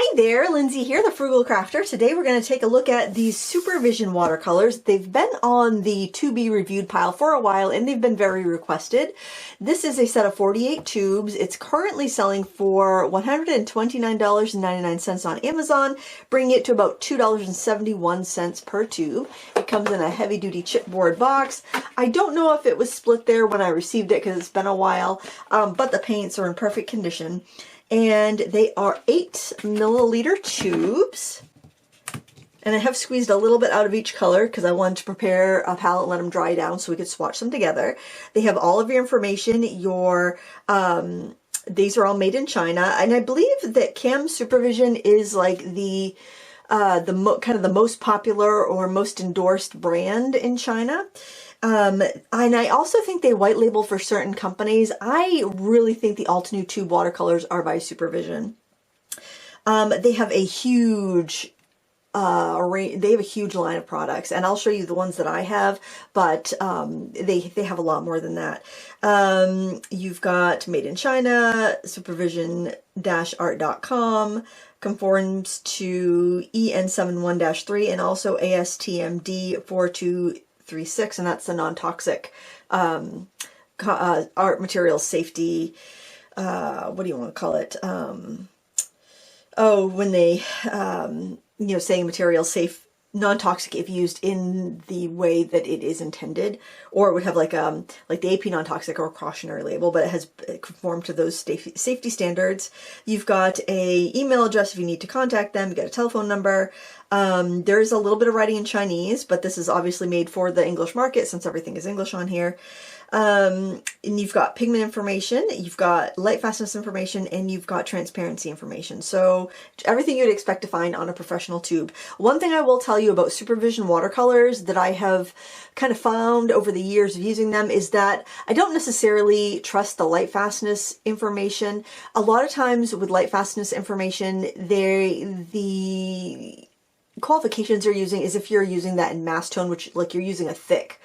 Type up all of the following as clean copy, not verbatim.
Hey there, Lindsay here, the Frugal Crafter. Today we're going to take a look at these Supervision watercolors. They've been on the to be reviewed pile for a while and they've been very requested. This is a set of 48 tubes. It's currently selling for $129.99 on Amazon, bringing it to about $2.71 per tube. It comes in a heavy-duty chipboard box. I don't know if it was split there when I received it because it's been a while, but the paints are in perfect condition. And they are 8 milliliter tubes. And I have squeezed a little bit out of each color because I wanted to prepare a palette and let them dry down so we could swatch them together. They have all of your information. These are all made in China. And I believe that Cam Supervision is like the kind of the most popular or most endorsed brand in China. And I also think they white label for certain companies. I really think the Altenew tube watercolors are by Supervision. They have a huge line of products, and I'll show you the ones that I have, but they have a lot more than that. You've got Made in China, supervision-art.com, conforms to EN71-3 and also ASTM D4236, and that's the non-toxic art materials safety, what do you want to call it? When they, saying materials safe, non-toxic if used in the way that it is intended, or it would have like the AP non-toxic or cautionary label, but it has conformed to those safety standards. You've got a email address if you need to contact them. You got a telephone number. There's a little bit of writing in Chinese, but this is obviously made for the English market since everything is English on here. And you've got pigment information, you've got light fastness information, and you've got transparency information. So everything you'd expect to find on a professional tube. One thing I will tell you about Supervision watercolors that I have kind of found over the years of using them is that I don't necessarily trust the light fastness information. A lot of times with light fastness information, the qualifications you're using is if you're using that in mass tone, which like you're using a thick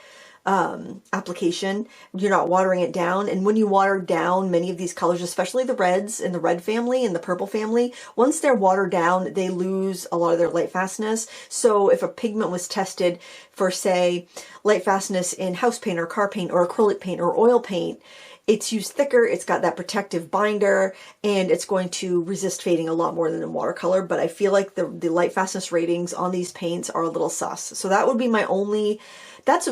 application, you're not watering it down. And when you water down many of these colors, especially the reds in the red family and the purple family, once they're watered down, they lose a lot of their light fastness. So if a pigment was tested for, say, light fastness in house paint or car paint or acrylic paint or oil paint, it's used thicker, it's got that protective binder, and it's going to resist fading a lot more than in watercolor. But I feel like the light fastness ratings on these paints are a little sus. So that would be my only, that's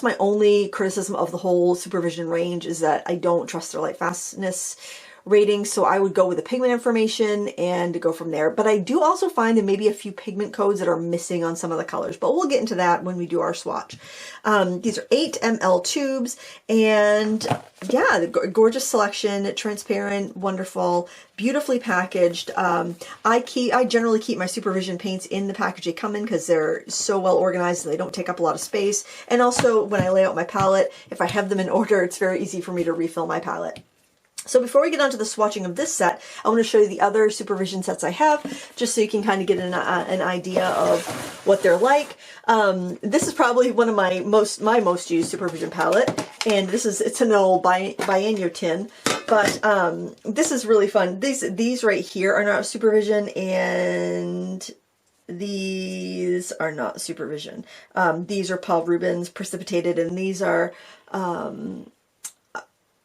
my only criticism of the whole Supervision range, is that I don't trust their light fastness ratings. So I would go with the pigment information and go from there. But I do also find there may be a few pigment codes that are missing on some of the colors, but we'll get into that when we do our swatch. These are 8 ml tubes, and yeah, the gorgeous selection, transparent, wonderful, beautifully packaged. I generally keep my Supervision paints in the package they come in because they're so well organized and they don't take up a lot of space. And also when I lay out my palette, if I have them in order, it's very easy for me to refill my palette. So before we get on to the swatching of this set, I want to show you the other Supervision sets I have, just so you can kind of get an idea of what they're like. This is probably one of my most used Supervision palette, and it's an old biennial tin, but this is really fun. These right here are not Supervision, and these are not Supervision. These are Paul Rubens precipitated, and these are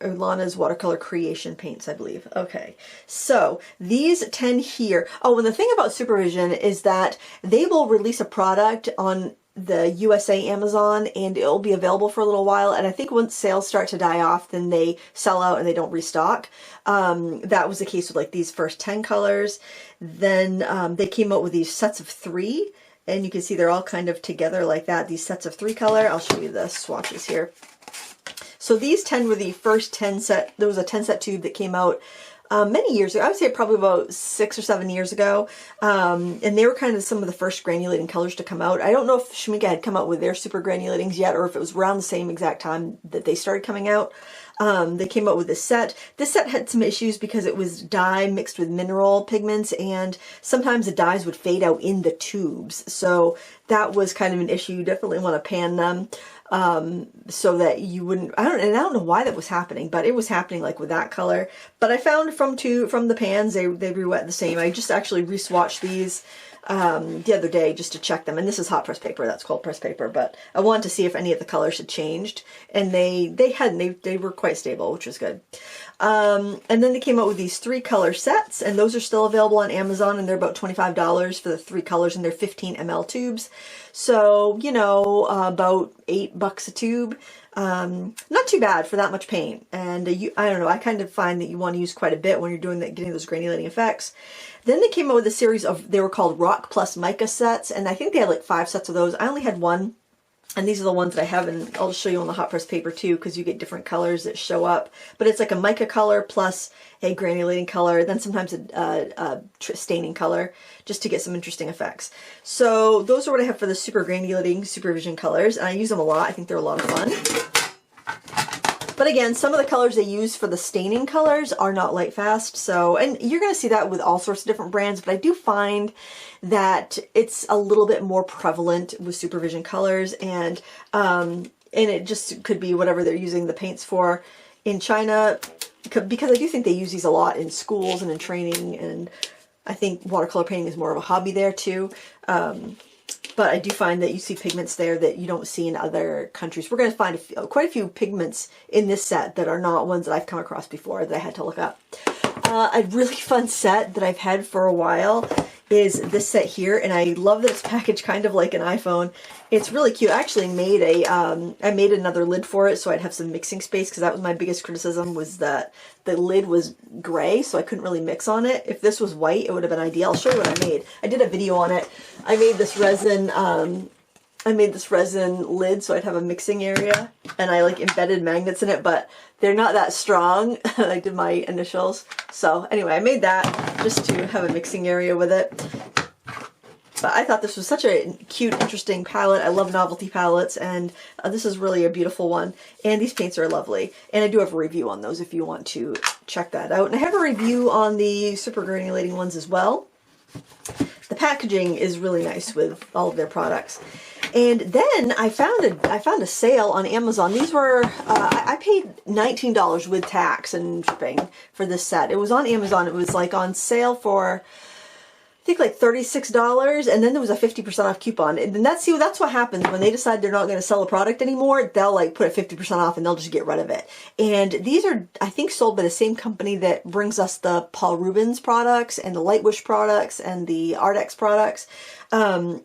Lana's watercolor creation paints, I believe. Okay, so these 10 here. Oh, and the thing about Supervision is that they will release a product on the USA Amazon and it'll be available for a little while, and I think once sales start to die off, then they sell out and they don't restock. That was the case with like these first 10 colors. Then they came out with these sets of 3, and you can see they're all kind of together like that, these sets of 3 color. I'll show you the swatches here. So these 10 were the first 10 set. There was a 10 set tube that came out many years ago. I would say probably about 6 or 7 years ago. And they were kind of some of the first granulating colors to come out. I don't know if Schmincke had come out with their super granulating yet, or if it was around the same exact time that they started coming out. they came out with this set. This set had some issues because it was dye mixed with mineral pigments, and sometimes the dyes would fade out in the tubes. So that was kind of an issue. You definitely want to pan them so that you wouldn't, I don't know why that was happening, but it was happening like with that color. But I found from the pans, they re-wet the same. I just actually re-swatched these the other day just to check them, and this is hot press paper, that's cold press paper, but I wanted to see if any of the colors had changed, and they hadn't. They were quite stable, which was good. And then they came out with these 3 color sets, and those are still available on Amazon, and they're about $25 for the 3 colors, and they're 15 ml tubes, so you know, about $8 a tube. Not too bad for that much paint. And I don't know, I kind of find that you want to use quite a bit when you're doing that, getting those granulating effects. Then they came out with a series of, they were called Rock Plus Mica sets, and I think they had like 5 sets of those. I only had 1, and these are the ones that I have, and I'll just show you on the hot press paper too, because you get different colors that show up. But it's like a mica color plus a granulating color, then sometimes a staining color, just to get some interesting effects. So those are what I have for the super granulating Supervision colors, and I use them a lot. I think they're a lot of fun. But again, some of the colors they use for the staining colors are not light fast. So, and you're going to see that with all sorts of different brands, but I do find that it's a little bit more prevalent with Supervision colors, and it just could be whatever they're using the paints for in China, because I do think they use these a lot in schools and in training, and I think watercolor painting is more of a hobby there too. But I do find that you see pigments there that you don't see in other countries. We're going to find quite a few pigments in this set that are not ones that I've come across before that I had to look up. A really fun set that I've had for a while is this set here, and I love that it's packaged kind of like an iPhone. It's really cute. I actually made I made another lid for it so I'd have some mixing space, because that was my biggest criticism, was that the lid was gray, so I couldn't really mix on it. If this was white, it would have been ideal. I'll show you what I made. I did a video on it. I made this resin lid so I'd have a mixing area, and I like embedded magnets in it, but they're not that strong. I did my initials. So anyway, I made that just to have a mixing area with it. But I thought this was such a cute, interesting palette. I love novelty palettes, and this is really a beautiful one. And these paints are lovely. And I do have a review on those if you want to check that out. And I have a review on the super granulating ones as well. The packaging is really nice with all of their products. And then I found a sale on Amazon. These were, I paid $19 with tax and shipping for this set. It was on Amazon. It was like on sale for, I think, like $36, and then there was a 50% off coupon. And that's what happens when they decide they're not going to sell a product anymore. They'll like put a 50% off and they'll just get rid of it. And these are, I think, sold by the same company that brings us the Paul Rubens products and the Lightwish products and the Ardex products. And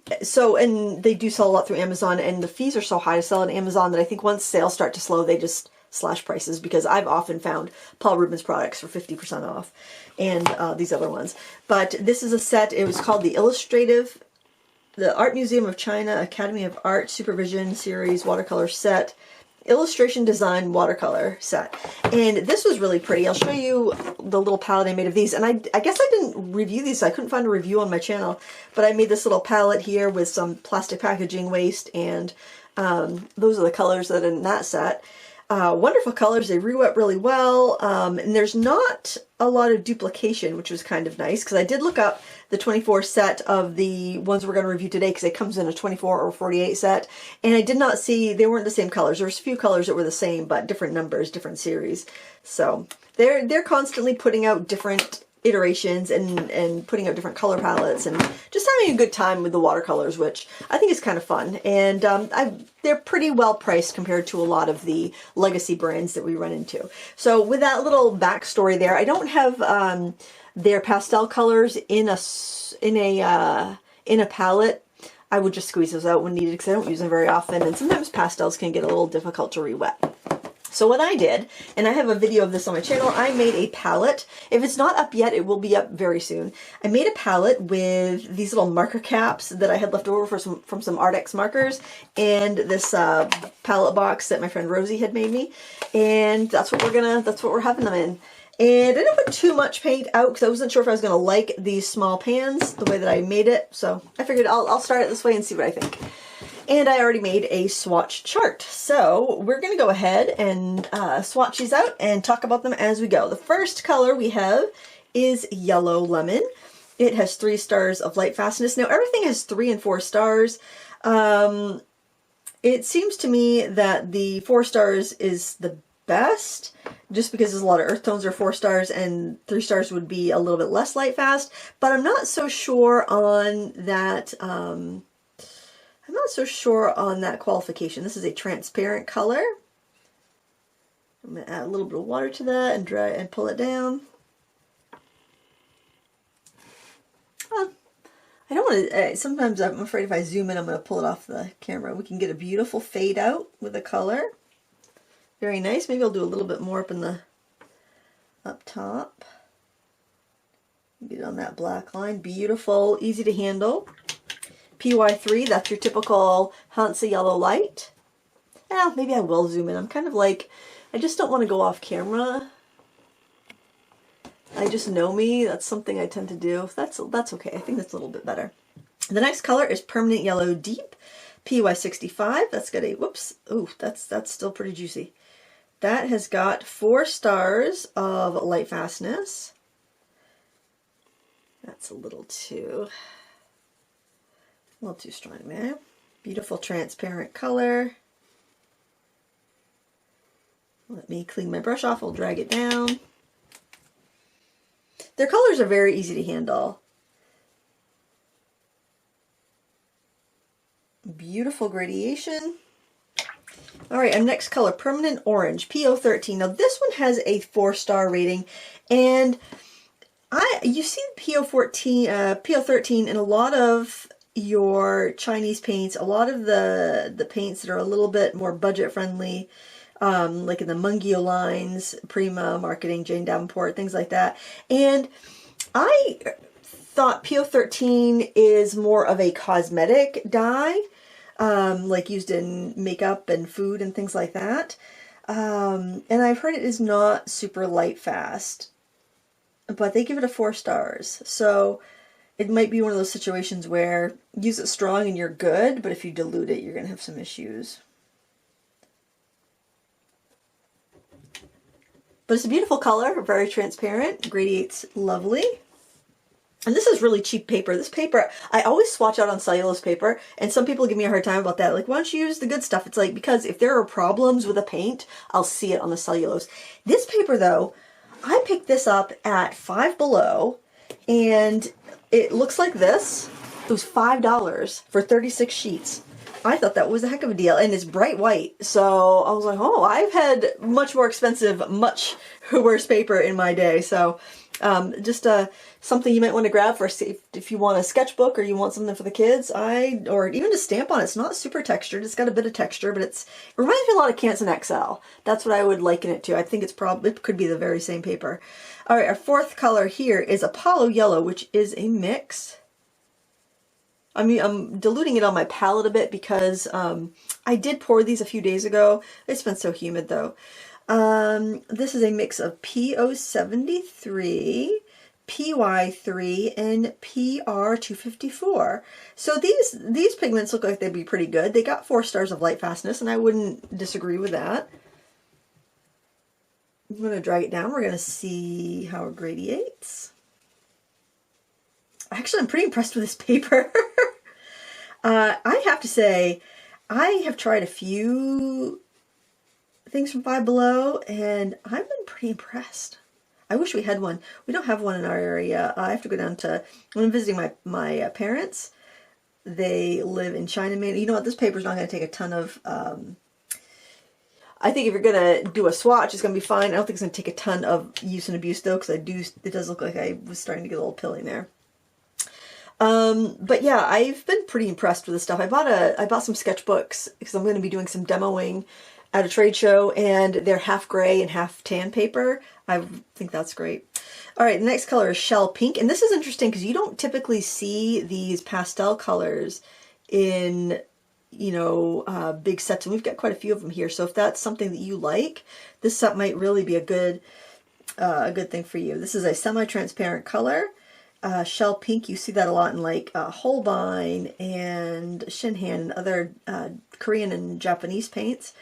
they do sell a lot through Amazon, and the fees are so high to sell on Amazon that I think once sales start to slow, they just slash prices, because I've often found Paul Rubens products for 50% off, and these other ones. But this is a set. It was called the Art Museum of China Academy of Art Supervision Series Watercolor Set, Illustration Design Watercolor Set. And this was really pretty. I'll show you the little palette I made of these. And I guess I didn't review these, so I couldn't find a review on my channel, but I made this little palette here with some plastic packaging waste, and those are the colors that are in that set. Wonderful colors. They re-wet really well, and there's not a lot of duplication, which was kind of nice, because I did look up the 24 set of the ones we're going to review today, because it comes in a 24 or 48 set, and I did not see, they weren't the same colors. There was a few colors that were the same, but different numbers, different series. So they're constantly putting out different iterations and putting out different color palettes and just having a good time with the watercolors, which I think is kind of fun. And they're pretty well priced compared to a lot of the legacy brands that we run into. So with that little backstory there, I don't have their pastel colors in a palette. I would just squeeze those out when needed, because I don't use them very often, and sometimes pastels can get a little difficult to re-wet. So what I did, and I have a video of this on my channel, I made a palette. If it's not up yet, it will be up very soon. I made a palette with these little marker caps that I had left over from some Ardex markers, and this palette box that my friend Rosie had made me. And that's what we're having them in. And I didn't put too much paint out because I wasn't sure if I was going to like these small pans the way that I made it. So I figured I'll start it this way and see what I think. And I already made a swatch chart. So we're going to go ahead and swatch these out and talk about them as we go. The first color we have is Yellow Lemon. It has 3 stars of light fastness. Now everything has 3 and 4 stars. It seems to me that the 4 stars is the best, just because there's a lot of earth tones are 4 stars and 3 stars would be a little bit less light fast. But I'm not so sure on that. I'm not so sure on that qualification. This is a transparent color. I'm going to add a little bit of water to that and dry and pull it down. I don't want to, sometimes I'm afraid if I zoom in, I'm going to pull it off the camera. We can get a beautiful fade out with the color. Very nice. Maybe I'll do a little bit more up top. Get it on that black line. Beautiful, easy to handle. PY3, that's your typical Hansa yellow light. Well, maybe I will zoom in. I'm kind of like, I just don't want to go off camera. I just know me. That's something I tend to do. That's okay. I think that's a little bit better. The next color is Permanent Yellow Deep, PY65. That's got a, whoops, ooh, that's still pretty juicy. That has got 4 stars of light fastness. That's a little too strong there. Beautiful transparent color. Let me clean my brush off. I'll drag it down. Their colors are very easy to handle. Beautiful gradation. All right, our next color, Permanent Orange, PO13. Now this one has a 4-star rating, and you see PO13 in a lot of your Chinese paints, a lot of the paints that are a little bit more budget friendly, like in the Mungio lines, Prima Marketing, Jane Davenport, things like that. And I thought PO13 is more of a cosmetic dye, like used in makeup and food and things like that. And I've heard it is not super light fast, but they give it a 4 stars. So it might be one of those situations where use it strong and you're good, but if you dilute it, you're going to have some issues. But it's a beautiful color, very transparent, gradiates lovely. And this is really cheap paper. This paper, I always swatch out on cellulose paper, and some people give me a hard time about that. Like, why don't you use the good stuff? It's like, because if there are problems with a paint, I'll see it on the cellulose. This paper, though, I picked this up at Five Below, and it looks like this. It was $5 for 36 sheets. I thought that was a heck of a deal, and it's bright white. So I was like, oh, I've had much more expensive, much worse paper in my day. So just something you might want to grab for if you want a sketchbook or you want something for the kids. Or even to stamp on. It's not super textured. It's got a bit of texture, but it reminds me a lot of Canson XL. That's what I would liken it to. I think it could be the very same paper. All right, our 4th color here is Apollo Yellow, which is a mix. I mean, I'm diluting it on my palette a bit because I did pour these a few days ago. It's been so humid though. This is a mix of PO73, PY3, and PR254. So these pigments look like they'd be pretty good. They got 4 stars of light fastness, and I wouldn't disagree with that. I'm going to drag it down. We're going to see how it gradiates. Actually, I'm pretty impressed with this paper. I have to say, I have tried a few things from Five Below, and I've been pretty impressed. I wish we had one. We don't have one in our area. I have to go down to, when I'm visiting my parents, they live in China. You know what, this paper's not going to take a ton of, I think if you're going to do a swatch, it's going to be fine. I don't think it's going to take a ton of use and abuse though, because it does look like I was starting to get a little pilly there. But yeah, I've been pretty impressed with this stuff. I bought some sketchbooks because I'm going to be doing some demoing at a trade show, and they're half gray and half tan paper. I think that's great. All right, the next color is Shell Pink, and this is interesting because you don't typically see these pastel colors in, you know, big sets, and we've got quite a few of them here. So if that's something that you like, this set might really be a good thing for you. This is a semi-transparent color. shell pink. You see that a lot in like Holbein and Shinhan and other Korean and Japanese paints.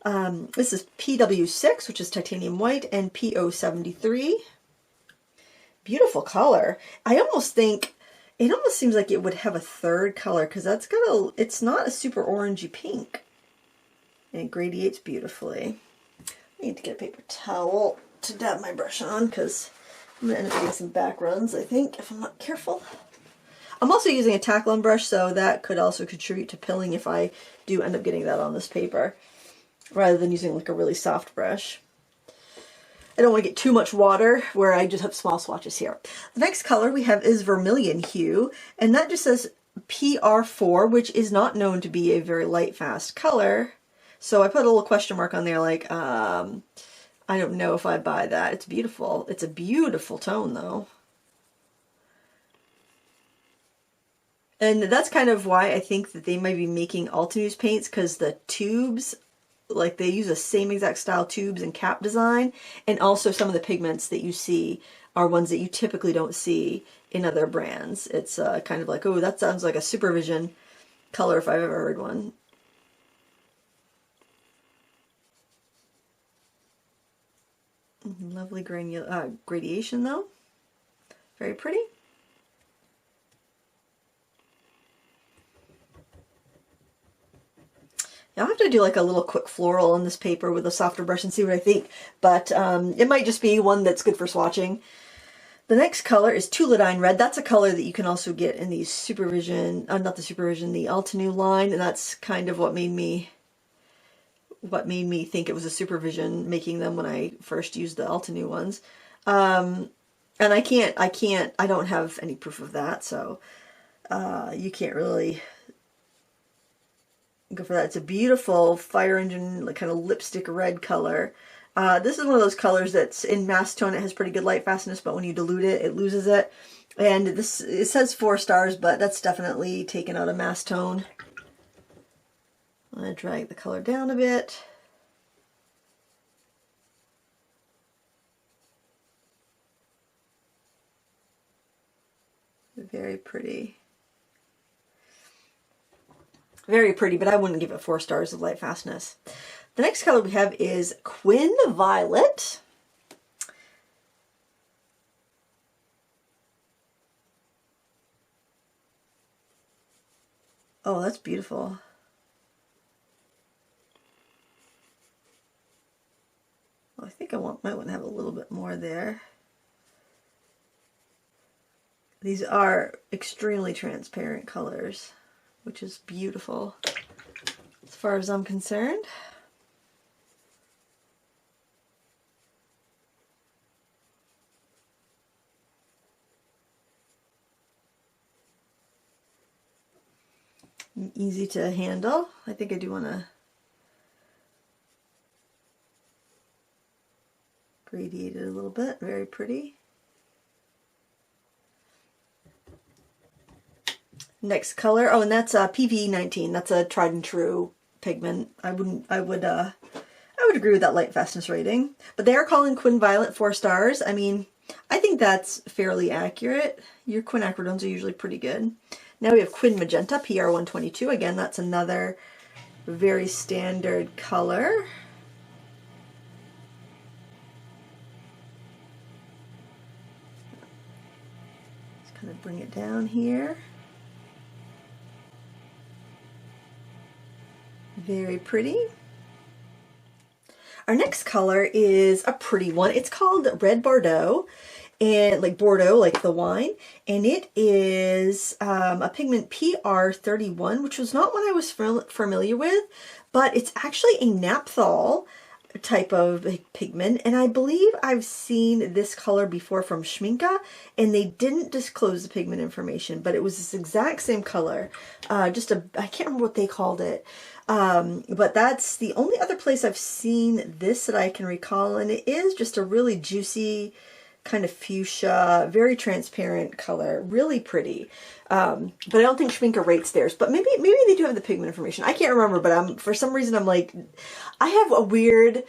This is PW6, which is titanium white, and PO73. Beautiful color. I almost think, it almost seems like it would have a third color because that's got a, it's not a super orangey pink. And it gradiates beautifully. I need to get a paper towel to dab my brush on because I'm going to end up getting some back runs, I think, if I'm not careful. I'm also using a Taklon brush, so that could also contribute to pilling if I do end up getting that on this paper, rather than using like a really soft brush. I don't want to get too much water where I just have small swatches here. The next color we have is Vermilion Hue, and that just says PR4, which is not known to be a very light, fast color. So I put a little question mark on there like, I don't know if I buy that. It's beautiful. It's a beautiful tone though. And that's kind of why I think that they might be making Altenews paints, because the tubes, like they use the same exact style tubes and cap design, and also some of the pigments that you see are ones that you typically don't see in other brands. It's kind of like, oh, that sounds like a Supervision color if I've ever heard one. Lovely gradation though. Very pretty. I'll have to do like a little quick floral on this paper with a softer brush and see what I think, but it might just be one that's good for swatching. The next color is Tuladine Red. That's a color that you can also get in the Supervision, not the Supervision, the Altenews line, and that's kind of what made me think it was a Supervision making them when I first used the Altenews ones. And I don't have any proof of that, so you can't really go for that. It's a beautiful fire engine, like kind of lipstick red color. This is one of those colors that's in mass tone. It has pretty good light fastness, but when you dilute it, it loses it. And this, it says 4 stars, but that's definitely taken out of mass tone. I'm going to drag the color down a bit. Very pretty. Very pretty, but I wouldn't give it 4 stars of light fastness. The next color we have is Quin Violet. Oh, that's beautiful. Well, I think I might want to have a little bit more there. These are extremely transparent colors, which is beautiful as far as I'm concerned. Easy to handle. I think I do want to gradiate it a little bit. Very pretty. Next color, oh, and that's PV19. That's a tried and true pigment. I would agree with that light fastness rating. But they are calling Quin Violet 4 stars. I mean, I think that's fairly accurate. Your quinacridones are usually pretty good. Now we have Quin Magenta, PR122. Again, that's another very standard color. Just kind of bring it down here. Very pretty. Our next color is a pretty one. It's called Red Bordeaux, and like Bordeaux, like the wine, and it is a pigment PR31, which was not one I was familiar with, but it's actually a naphthol type of pigment, and I believe I've seen this color before from Schminke, and they didn't disclose the pigment information, but it was this exact same color. I can't remember what they called it. But that's the only other place I've seen this that I can recall, and it is just a really juicy kind of fuchsia, very transparent color, really pretty. But I don't think Schminke rates theirs, but maybe they do have the pigment information. I can't remember, but for some reason I'm like, I have a weird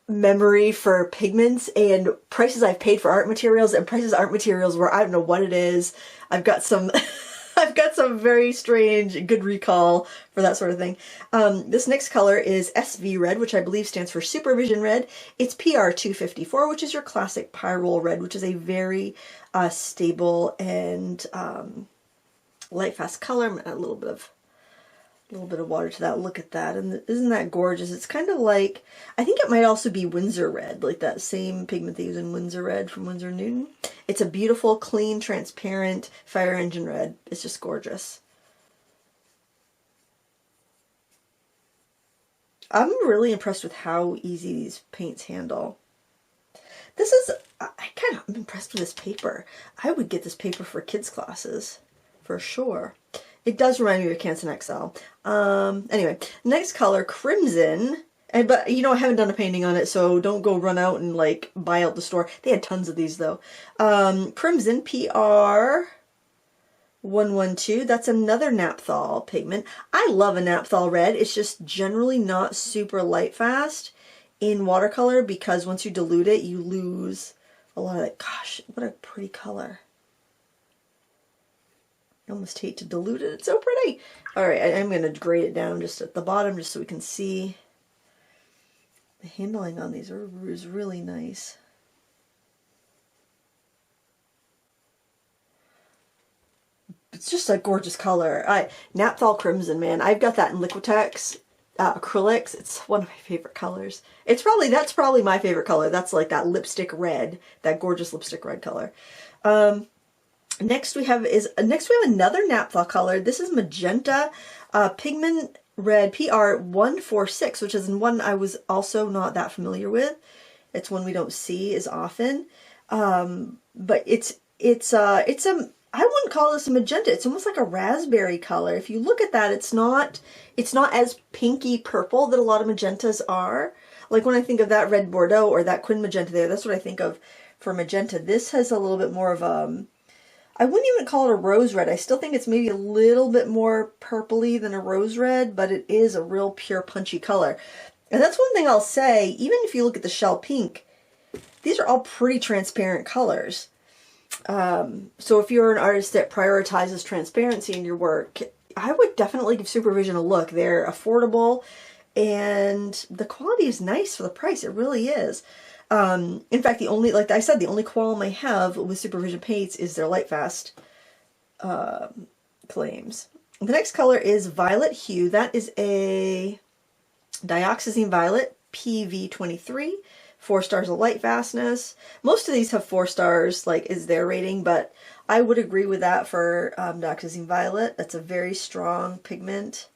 memory for pigments and prices I've paid for art materials and prices art materials where I don't know what it is. I've got some I've got some very strange good recall for that sort of thing. This next color is SV red, which I believe stands for Supervision red. It's PR 254, which is your classic pyrrole red, which is a very stable and light fast color. I'm gonna add a little bit of water to that. Look at that. And isn't that gorgeous? It's kind of like, I think it might also be Winsor red, like that same pigment they use in Winsor red from Winsor & Newton. It's a beautiful, clean, transparent fire engine red. It's just gorgeous. I'm really impressed with how easy these paints handle. This is, I'm impressed with this paper. I would get this paper for kids' classes, for sure. It does remind me of Canson XL. Anyway, next color, Crimson. But, you know, I haven't done a painting on it, so don't go run out and, like, buy out the store. They had tons of these, though. Crimson, PR 112. That's another naphthol pigment. I love a naphthol red. It's just generally not super light fast in watercolor because once you dilute it, you lose a lot of that. Gosh, what a pretty color. I almost hate to dilute it. It's so pretty. All right, I'm going to grade it down just at the bottom just so we can see. The handling on these is really nice. It's just a gorgeous color. Naphthol Crimson, man. I've got that in Liquitex acrylics. It's one of my favorite colors. That's probably my favorite color. That's like that lipstick red, that gorgeous lipstick red color. Next we have another naphthol color. This is Magenta Pigment Red PR 146, which is one I was also not that familiar with. It's one we don't see as often. But it's I wouldn't call this a magenta. It's almost like a raspberry color. If you look at that, it's not as pinky purple that a lot of magentas are. Like when I think of that red Bordeaux or that Quin magenta there, that's what I think of for magenta. This has a little bit more of I wouldn't even call it a rose red. I still think it's maybe a little bit more purpley than a rose red, but it is a real pure punchy color. And that's one thing I'll say, even if you look at the shell pink, these are all pretty transparent colors. So if you're an artist that prioritizes transparency in your work, I would definitely give Supervision a look. They're affordable and the quality is nice for the price. It really is. In fact, like I said, the only qualm I have with Supervision paints is their light fast claims. The next color is Violet Hue. That is a dioxazine violet, PV23, 4 stars of light fastness. Most of these have 4 stars, like is their rating, but I would agree with that for dioxazine violet. That's a very strong pigment.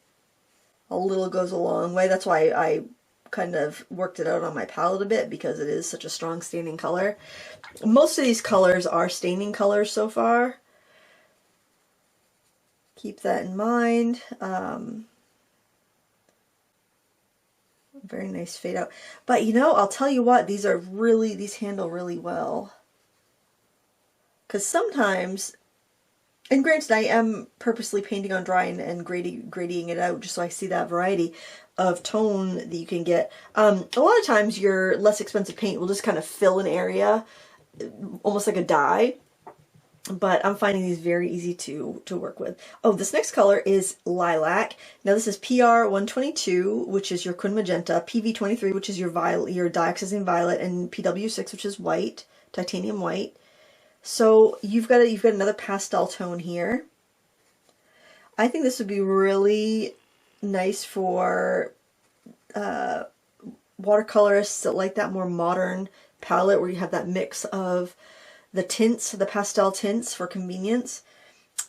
A little goes a long way. That's why I kind of worked it out on my palette a bit, because it is such a strong staining color. Most of these colors are staining colors so far. Keep that in mind. Very nice fade out. But you know, I'll tell you what, these handle really well. Because sometimes, and granted, I am purposely painting on dry and grading it out just so I see that variety of tone that you can get. A lot of times your less expensive paint will just kind of fill an area, almost like a dye. But I'm finding these very easy to work with. Oh, this next color is Lilac. Now this is PR 122, which is your Quin Magenta, PV 23, which is your dioxazine violet, and PW 6, which is white, titanium white. So you've got another pastel tone here. I think this would be really nice for watercolorists that like that more modern palette where you have that mix of the tints, the pastel tints for convenience,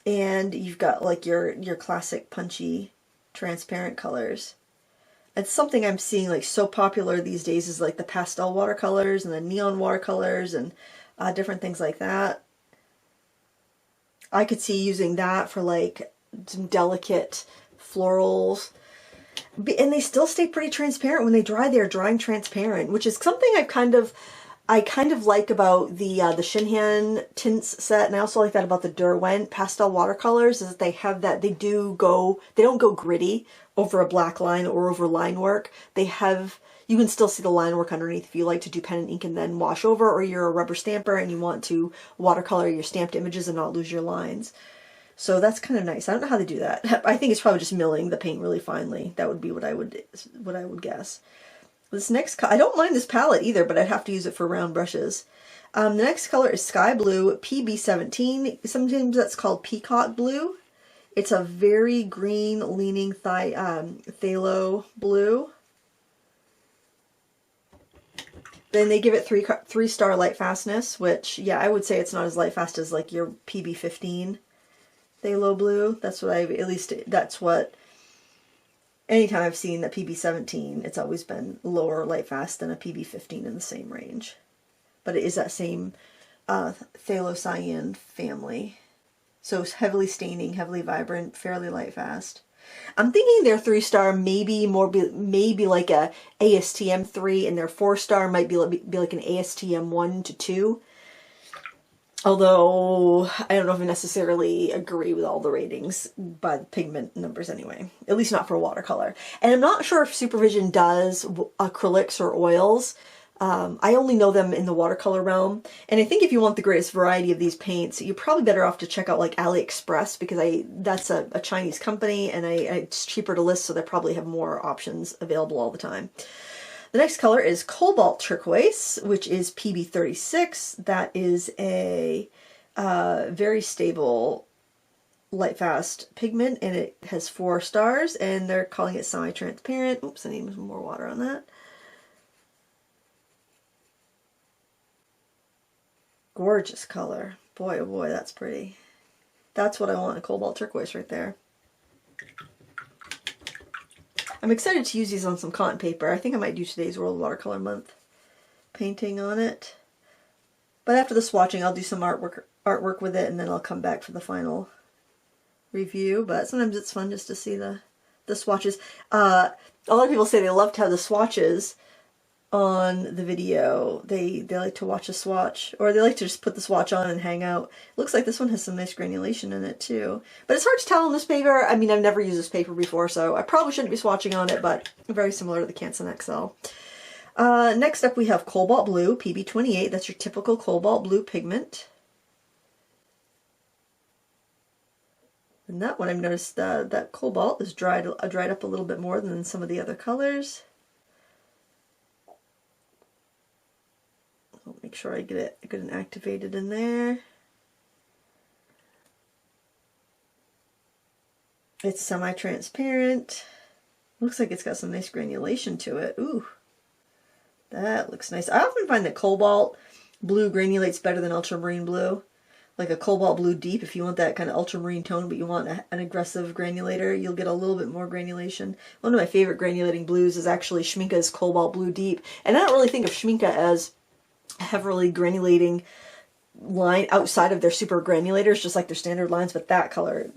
and you've got like your classic punchy transparent colors. It's something I'm seeing like so popular these days is like the pastel watercolors and the neon watercolors and different things like that. I could see using that for like some delicate florals. And they still stay pretty transparent when they dry. They're drying transparent, which is something I've kind of I kind of like about the Shinhan tints set, and I also like that about the Derwent pastel watercolors, is that they have that, they don't go gritty over a black line or over line work. They have, you can still see the line work underneath if you like to do pen and ink and then wash over, or you're a rubber stamper and you want to watercolor your stamped images and not lose your lines. So that's kind of nice. I don't know how they do that. I think it's probably just milling the paint really finely. That would be what I would guess. This next, I don't mind this palette either, but I'd have to use it for round brushes. The next color is Sky Blue PB17. Sometimes that's called Peacock Blue. It's a very green leaning phthalo blue. Then they give it three-star light fastness, which, yeah, I would say it's not as light fast as like your PB15 phthalo blue. That's what that's what, anytime I've seen that PB17, it's always been lower light fast than a PB15 in the same range. But it is that same phthalocyan family. So it's heavily staining, heavily vibrant, fairly light fast. I'm thinking their 3-star maybe like a ASTM 3, and their 4-star might be like an ASTM 1 to 2. Although, I don't know if I necessarily agree with all the ratings by the pigment numbers anyway. At least not for watercolor. And I'm not sure if Supervision does acrylics or oils. I only know them in the watercolor realm. And I think if you want the greatest variety of these paints, you're probably better off to check out like AliExpress, because that's a Chinese company, and it's cheaper to list, so they probably have more options available all the time. The next color is Cobalt Turquoise, which is PB36. That is a very stable, light fast pigment, and it has 4 stars, and they're calling it semi-transparent. Oops, I need some more water on that. Gorgeous color. Boy, oh boy, that's pretty. That's what I want, a Cobalt Turquoise right there. I'm excited to use these on some cotton paper. I think I might do today's World Watercolor Month painting on it. But after the swatching, I'll do some artwork with it, and then I'll come back for the final review. But sometimes it's fun just to see the swatches. A lot of people say they love to have the swatches on the video. They like to watch a swatch, or they like to just put the swatch on and hang out. It looks like this one has some nice granulation in it too. But it's hard to tell on this paper. I mean, I've never used this paper before, so I probably shouldn't be swatching on it, but very similar to the Canson XL. Next up we have Cobalt Blue, PB28. That's your typical Cobalt Blue pigment. And that one I've noticed that Cobalt is dried up a little bit more than some of the other colors. I'll make sure I get it good and activated in there. It's semi-transparent. Looks like it's got some nice granulation to it. Ooh, that looks nice. I often find that Cobalt Blue granulates better than Ultramarine Blue. Like a Cobalt Blue Deep, if you want that kind of ultramarine tone, but you want an aggressive granulator, you'll get a little bit more granulation. One of my favorite granulating blues is actually Schmincke's Cobalt Blue Deep. And I don't really think of Schmincke as heavily granulating line outside of their super granulators, just like their standard lines, but that color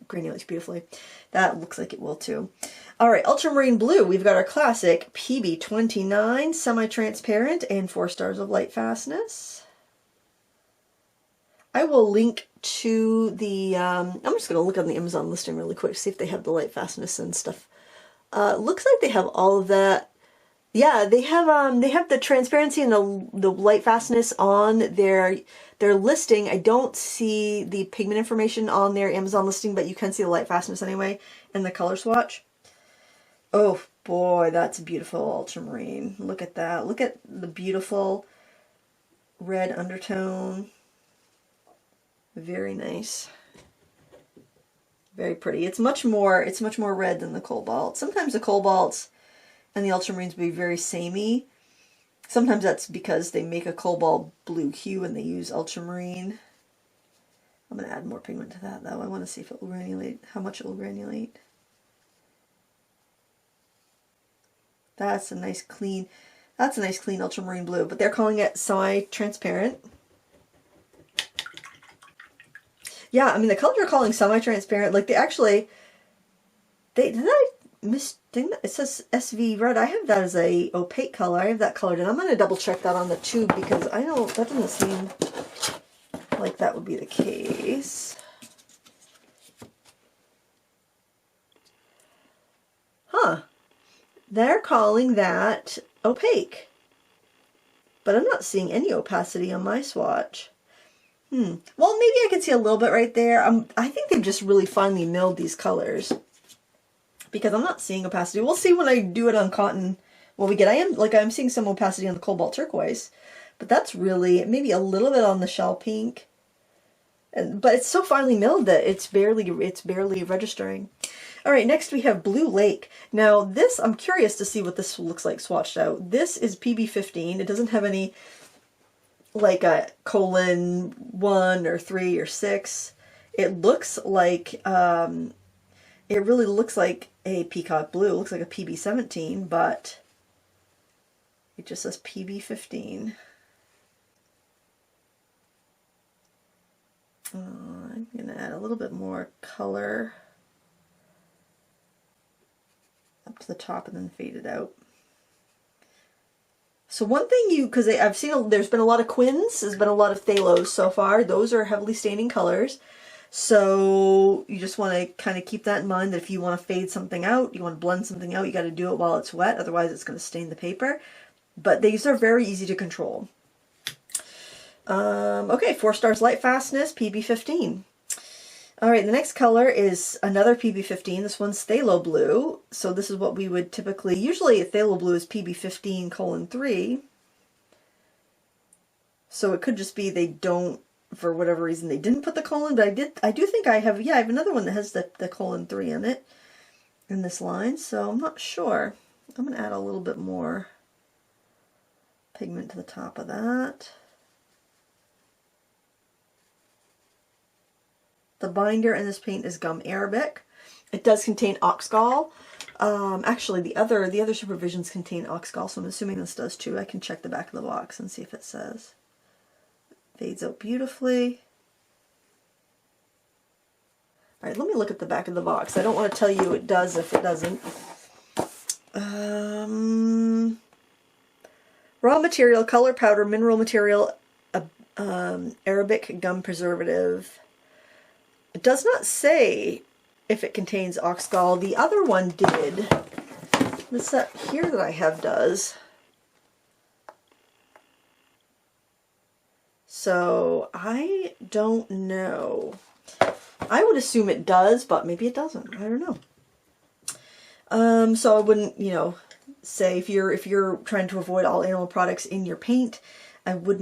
granulates beautifully. That looks like it will too. Alright, Ultramarine Blue, we've got our classic PB29, semi-transparent, and 4 stars of light fastness. I will link to the, I'm just going to look on the Amazon listing really quick, see if they have the light fastness and stuff. Looks like they have all of that. Yeah, they have the transparency and the light fastness on their listing. I don't see the pigment information on their Amazon listing, but you can see the light fastness anyway, and the color swatch. Oh boy, that's beautiful ultramarine. Look at that. Look at the beautiful red undertone. Very nice. Very pretty. It's much more red than the cobalt. Sometimes the cobalts and the ultramarines will be very samey. Sometimes that's because they make a cobalt blue hue and they use ultramarine. I'm going to add more pigment to that though. I want to see if it will granulate, how much it will granulate. That's a nice clean ultramarine blue, but they're calling it semi-transparent. Yeah, I mean the colors are calling semi-transparent. Like they actually, did I it says SV red. I have that as a opaque color. I have that colored, and I'm going to double check that on the tube because I don't, that doesn't seem like that would be the case. Huh. They're calling that opaque. But I'm not seeing any opacity on my swatch. Well, maybe I can see a little bit right there. I think they've just really finely milled these colors because I'm not seeing opacity. We'll see when I do it on cotton. What we get, I'm seeing some opacity on the cobalt turquoise, but that's really maybe a little bit on the shell pink. But it's so finely milled that it's barely registering. All right, next we have Blue Lake. Now this, I'm curious to see what this looks like swatched out. This is PB15. It doesn't have any like a colon 1 or 3 or 6. It looks like, it really looks like a peacock blue. It looks like a PB17, but it just says PB15. I'm going to add a little bit more color up to the top and then fade it out. So one thing because I've seen, there's been a lot of Quins, there's been a lot of Phthalos so far. Those are heavily staining colors. So you just want to kind of keep that in mind that if you want to fade something out, you want to blend something out, you got to do it while it's wet, otherwise it's going to stain the paper. But these are very easy to control. Okay, 4 stars light fastness, PB15. Alright, the next color is another PB15. This one's Phthalo Blue. So this is what we would typically, usually a Phthalo Blue is PB15:3. So it could just be they don't, for whatever reason, they didn't put the colon, but I do think I have another one that has the colon 3 in it, in this line, so I'm not sure. I'm going to add a little bit more pigment to the top of that. The binder in this paint is Gum Arabic. It does contain Oxgall. Actually, the other Supervisions contain Oxgall, so I'm assuming this does too. I can check the back of the box and see if it says. Fades out beautifully. All right, let me look at the back of the box. I don't want to tell you it does if it doesn't. Raw material, color powder, mineral material, Arabic gum preservative. It does not say if it contains Oxgall. The other one did. This set here that I have does. So I don't know. I would assume it does, but maybe it doesn't. I don't know. So I wouldn't, say if you're trying to avoid all animal products in your paint, I would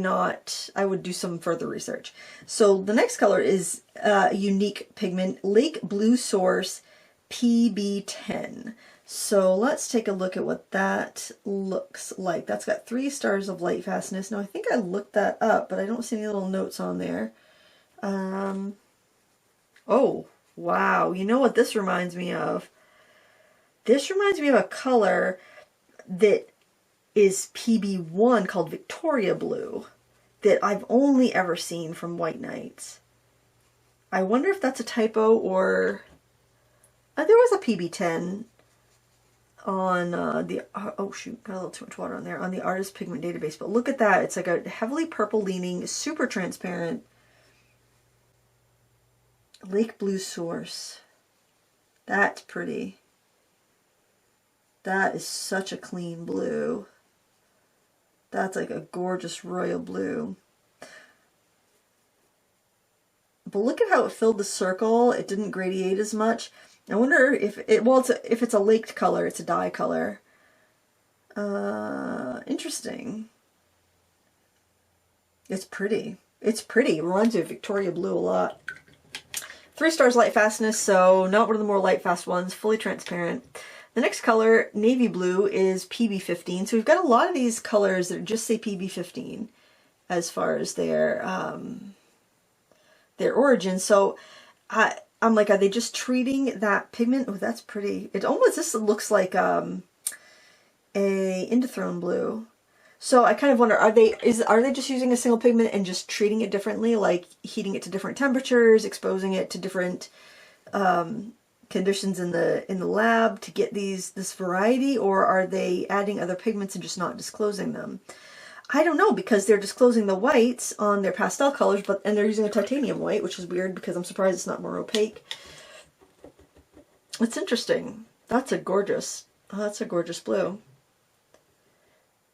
do some further research. So the next color is a unique pigment, Lake Blue Source PB10. So let's take a look at what that looks like. That's got 3 stars of light fastness. Now I think I looked that up, but I don't see any little notes on there. Oh, wow. You know what this reminds me of? This reminds me of a color that is PB1 called Victoria Blue that I've only ever seen from White Nights. I wonder if that's a typo or... there was a PB10 on oh shoot, got a little too much water on there, on the Artist Pigment Database, but look at that. It's like a heavily purple leaning, super transparent Lake Blue Source. That's pretty. That is such a clean blue. That's like a gorgeous royal blue. But look at how it filled the circle. It didn't gradiate as much. I wonder if if it's a laked color, it's a dye color. Interesting. It's pretty. It's pretty. It reminds me of Victoria Blue a lot. 3 stars light fastness, so not one of the more light fast ones, fully transparent. The next color, navy blue, is PB15. So we've got a lot of these colors that just say PB15 as far as their origin. So I'm like, are they just treating that pigment? Oh, that's pretty. It almost, this looks like a Indothrone blue. So I kind of wonder, are they just using a single pigment and just treating it differently, like heating it to different temperatures, exposing it to different conditions in the lab to get this variety, or are they adding other pigments and just not disclosing them? I don't know, because they're disclosing the whites on their pastel colors, and they're using a titanium white, which is weird because I'm surprised it's not more opaque. It's interesting. That's a gorgeous blue.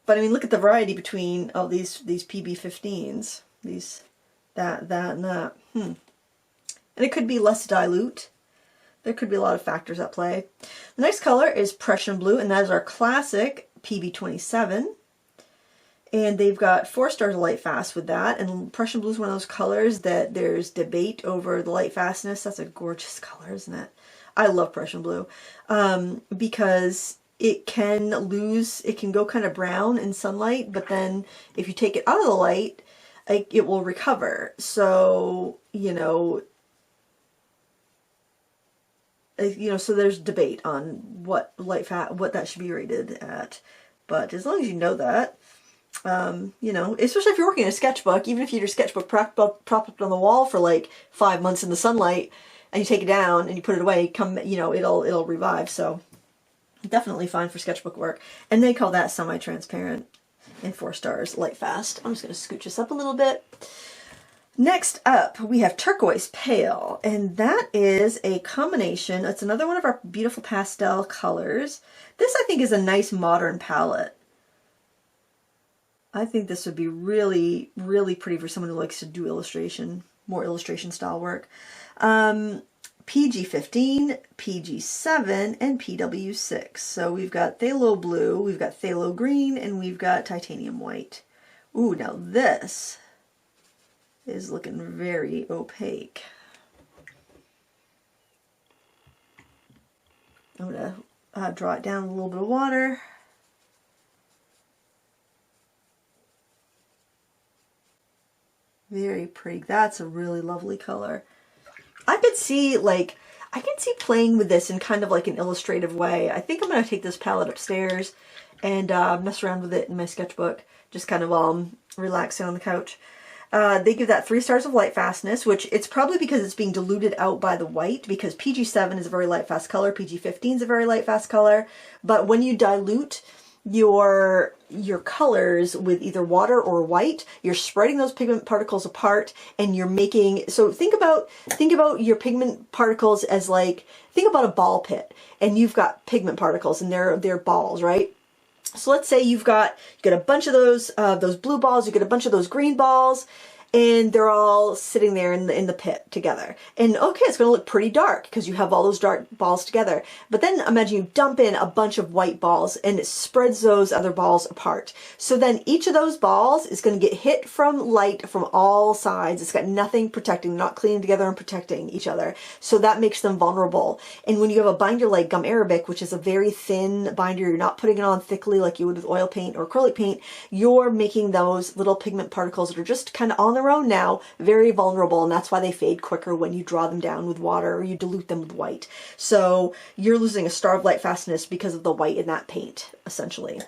But I mean, look at the variety between all these PB15s. That, and that. And it could be less dilute. There could be a lot of factors at play. The next color is Prussian blue, and that is our classic PB27. And they've got 4 stars of light fast with that. And Prussian blue is one of those colors that there's debate over the light fastness. That's a gorgeous color, isn't it? I love Prussian blue because it can go kind of brown in sunlight, but then if you take it out of the light, it will recover. So, so there's debate on what that should be rated at. But as long as you know that, especially if you're working in a sketchbook, even if your sketchbook propped up on the wall for like 5 months in the sunlight, and you take it down and you put it away, it'll revive. So definitely fine for sketchbook work. And they call that semi-transparent and 4 stars light fast. I'm just going to scooch this up a little bit. Next up, we have Turquoise Pale, and that is a combination. It's another one of our beautiful pastel colors. This, I think, is a nice modern palette. I think this would be really, really pretty for someone who likes to do more illustration style work. PG15, PG7, and PW6. So we've got phthalo blue, we've got phthalo green, and we've got titanium white. Ooh, now this is looking very opaque. I'm going to draw it down with a little bit of water. Very pretty. That's a really lovely color. I can see playing with this in kind of like an illustrative way. I think I'm going to take this palette upstairs and mess around with it in my sketchbook, just kind of while I'm relaxing on the couch. They give that 3 stars of light fastness, which it's probably because it's being diluted out by the white, because PG7 is a very light fast color, PG15 is a very light fast color, but when you dilute your colors with either water or white, you're spreading those pigment particles apart, and you're making, so think about your pigment particles as think about a ball pit, and you've got pigment particles, and they're balls, right? So let's say you got a bunch of those blue balls, you get a bunch of those green balls, and they're all sitting there in the pit together. And okay, it's going to look pretty dark because you have all those dark balls together. But then imagine you dump in a bunch of white balls and it spreads those other balls apart. So then each of those balls is going to get hit from light from all sides. It's got nothing protecting, not clinging together and protecting each other. So that makes them vulnerable. And when you have a binder like gum arabic, which is a very thin binder, you're not putting it on thickly like you would with oil paint or acrylic paint, you're making those little pigment particles that are just kind of on their own now very vulnerable, and that's why they fade quicker when you draw them down with water or you dilute them with white. So you're losing a star of light fastness because of the white in that paint, essentially.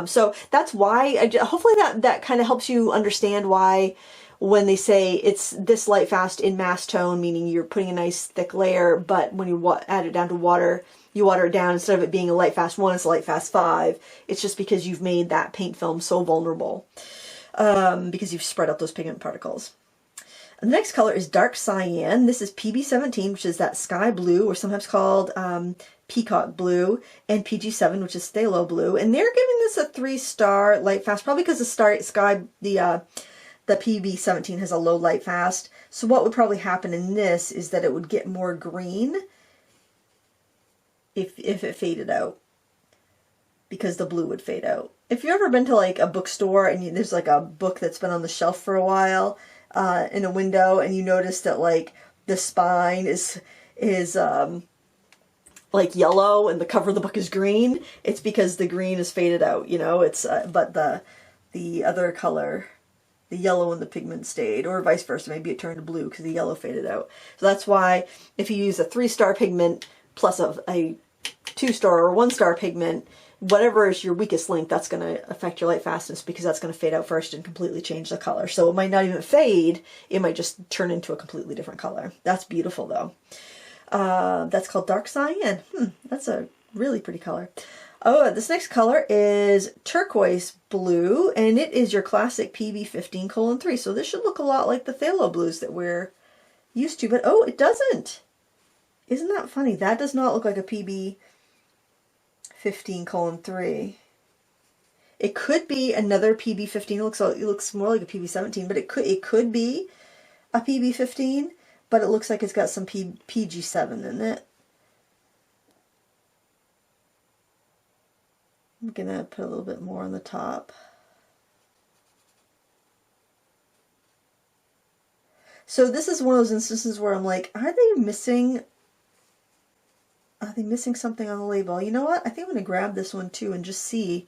So that's why, hopefully that kind of helps you understand why when they say it's this light fast in mass tone, meaning you're putting a nice thick layer, but when you add it down to water, you water it down. Instead of it being a light fast 1, it's a light fast 5. It's just because you've made that paint film so vulnerable. Because you've spread out those pigment particles. The next color is Dark Cyan. This is PB17, which is that sky blue, or sometimes called peacock blue, and PG7, which is phthalo blue. And they're giving this a 3-star light fast, probably because the PB17 has a low light fast. So what would probably happen in this is that it would get more green if it faded out, because the blue would fade out. If you've ever been to like a bookstore and there's like a book that's been on the shelf for a while in a window, and you notice that like the spine is like yellow and the cover of the book is green, it's because the green is faded out, it's but the other color, the yellow and the pigment stayed, or vice versa, maybe it turned blue because the yellow faded out. So that's why if you use a 3-star pigment plus a 2-star or 1-star pigment, whatever is your weakest link, that's going to affect your light fastness, because that's going to fade out first and completely change the color. So it might not even fade, it might just turn into a completely different color. That's beautiful though. That's called Dark Cyan. That's a really pretty color. Oh, this next color is turquoise blue, and it is your classic PB15:3. So this should look a lot like the phthalo blues that we're used to, but oh, it doesn't. Isn't that funny? That does not look like a PB15:3. It could be another PB15. It looks more like a PB17, but it could be a PB15, but it looks like it's got some PG7 in it. I'm gonna put a little bit more on the top. So this is one of those instances where I'm like, are they missing something on the label? You know what? I think I'm gonna grab this one too and just see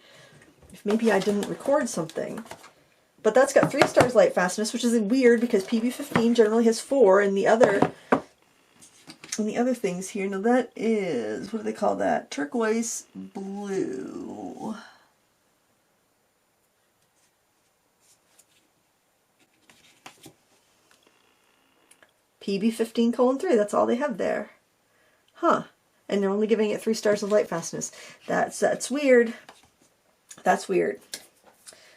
if maybe I didn't record something. But that's got 3 stars light fastness, which is weird because PB15 generally has 4, and the other things here. Now that is, what do they call that? Turquoise blue. PB15:3, that's all they have there. Huh. And they're only giving it 3 stars of light fastness. That's weird. That's weird.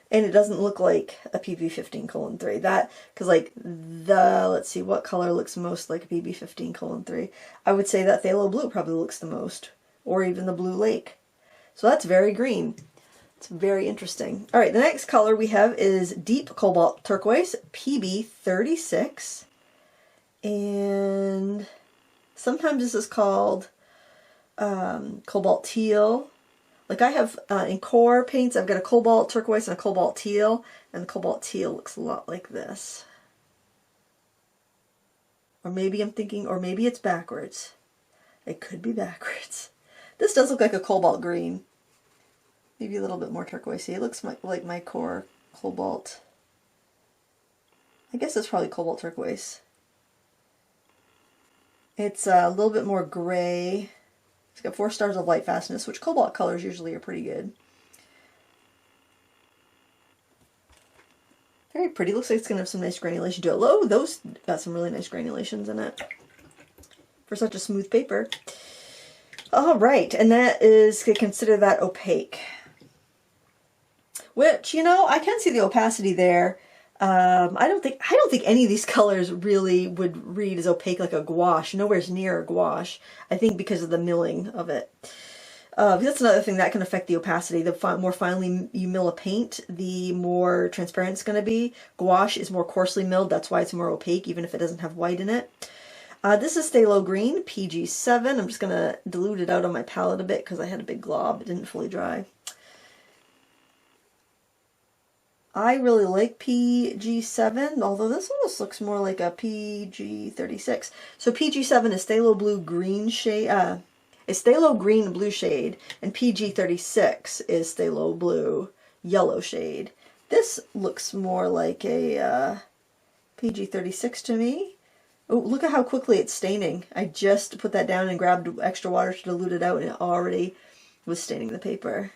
And it doesn't look like a PB15:3. Because like let's see, what color looks most like a PB15:3? I would say that phthalo blue probably looks the most, or even the blue lake. So that's very green. It's very interesting. All right, the next color we have is deep cobalt turquoise, PB36. And sometimes this is called cobalt teal. Like I have in core paints, I've got a cobalt turquoise and a cobalt teal, and the cobalt teal looks a lot like this. Or maybe I'm thinking, or maybe it's backwards. It could be backwards. This does look like a cobalt green. Maybe a little bit more turquoisey. It looks like my core cobalt. I guess it's probably cobalt turquoise. It's a little bit more gray. It's got 4 stars of light fastness, which cobalt colors usually are pretty good. Very pretty. Looks like it's going to have some nice granulation to it. Oh, those got some really nice granulations in it for such a smooth paper. All right, and that is, consider that opaque. Which, you know, I can see the opacity there. I don't think any of these colors really would read as opaque like a gouache. Nowhere near a gouache. I think because of the milling of it. That's another thing that can affect the opacity. The more finely you mill a paint, the more transparent it's going to be. Gouache is more coarsely milled. That's why it's more opaque, even if it doesn't have white in it. This is phthalo green, PG7. I'm just going to dilute it out on my palette a bit because I had a big glob. It didn't fully dry. I really like PG7, although this almost looks more like a PG36. So PG7 is phthalo blue green shade, is phthalo green blue shade, and PG36 is phthalo blue yellow shade. This looks more like a PG36 to me. Oh, look at how quickly it's staining. I just put that down and grabbed extra water to dilute it out, and it already was staining the paper.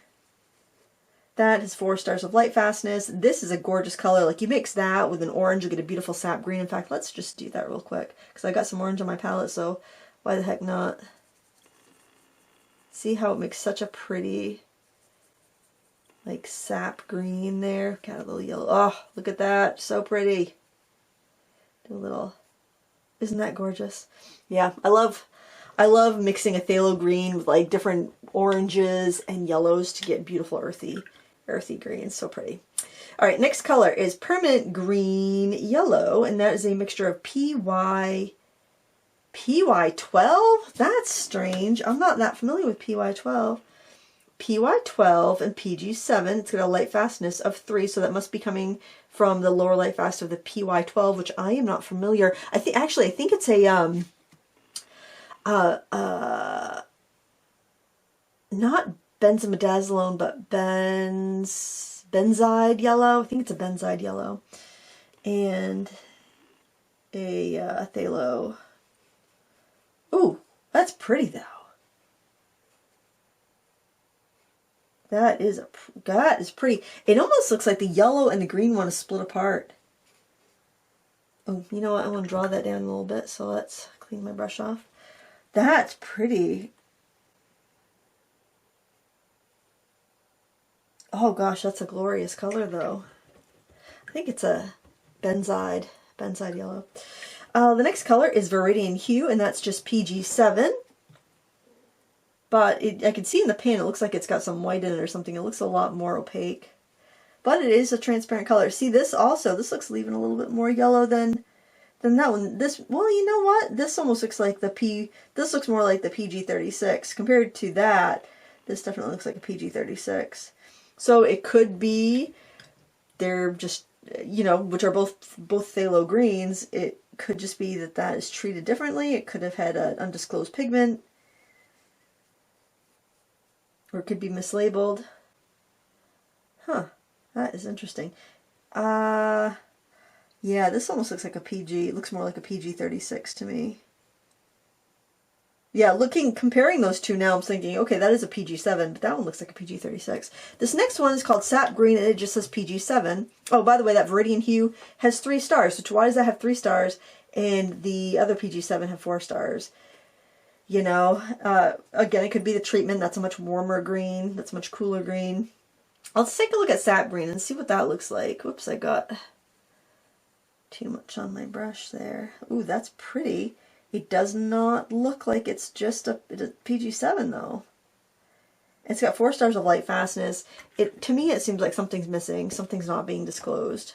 That is 4 stars of light fastness. This is a gorgeous color. Like you mix that with an orange, you'll get a beautiful sap green. In fact, let's just do that real quick because I got some orange on my palette, so why the heck not? See how it makes such a pretty, like sap green there. Got a little yellow. Oh, look at that. So pretty. Do a little. Isn't that gorgeous? Yeah, I love mixing a phthalo green with like different oranges and yellows to get beautiful earthy green. So pretty. All right, next color is permanent green yellow, and that is a mixture of PY12. That's strange. I'm not that familiar with PY12. PY12 and PG7. It's got a light fastness of 3, so that must be coming from the lower light fast of the PY12, which I am not familiar. I think it's a not benzimidazolone, but benzide yellow. I think it's a benzide yellow. And a phthalo. Ooh, that's pretty though. That is pretty. It almost looks like the yellow and the green one is split apart. Oh, you know what? I want to draw that down a little bit, so let's clean my brush off. That's pretty. Oh gosh, that's a glorious color though. I think it's a benzide yellow. The next color is Viridian Hue, and that's just PG7. But I can see in the pan it looks like it's got some white in it or something. It looks a lot more opaque. But it is a transparent color. See, this looks even a little bit more yellow than that one. Well, you know what? This almost looks like this looks more like the PG36. Compared to that, this definitely looks like a PG36. So it could be, they're just, you know, which are both phthalo greens. It could just be that is treated differently. It could have had an undisclosed pigment. Or it could be mislabeled. Huh, that is interesting. Yeah, this almost looks like a PG. It looks more like a PG36 to me. Yeah, comparing those two now, I'm thinking, okay, that is a PG7, but that one looks like a PG36. This next one is called Sap Green, and it just says PG7. Oh, by the way, that Viridian Hue has 3 stars. So why does that have 3 stars, and the other PG7 have 4 stars? You know, again, it could be the treatment. That's a much warmer green. That's a much cooler green. Let's take a look at Sap Green and see what that looks like. Whoops, I got too much on my brush there. Ooh, that's pretty. It does not look like it's just a PG7 though. It's got 4 stars of light fastness. To me, it seems like something's missing. Something's not being disclosed.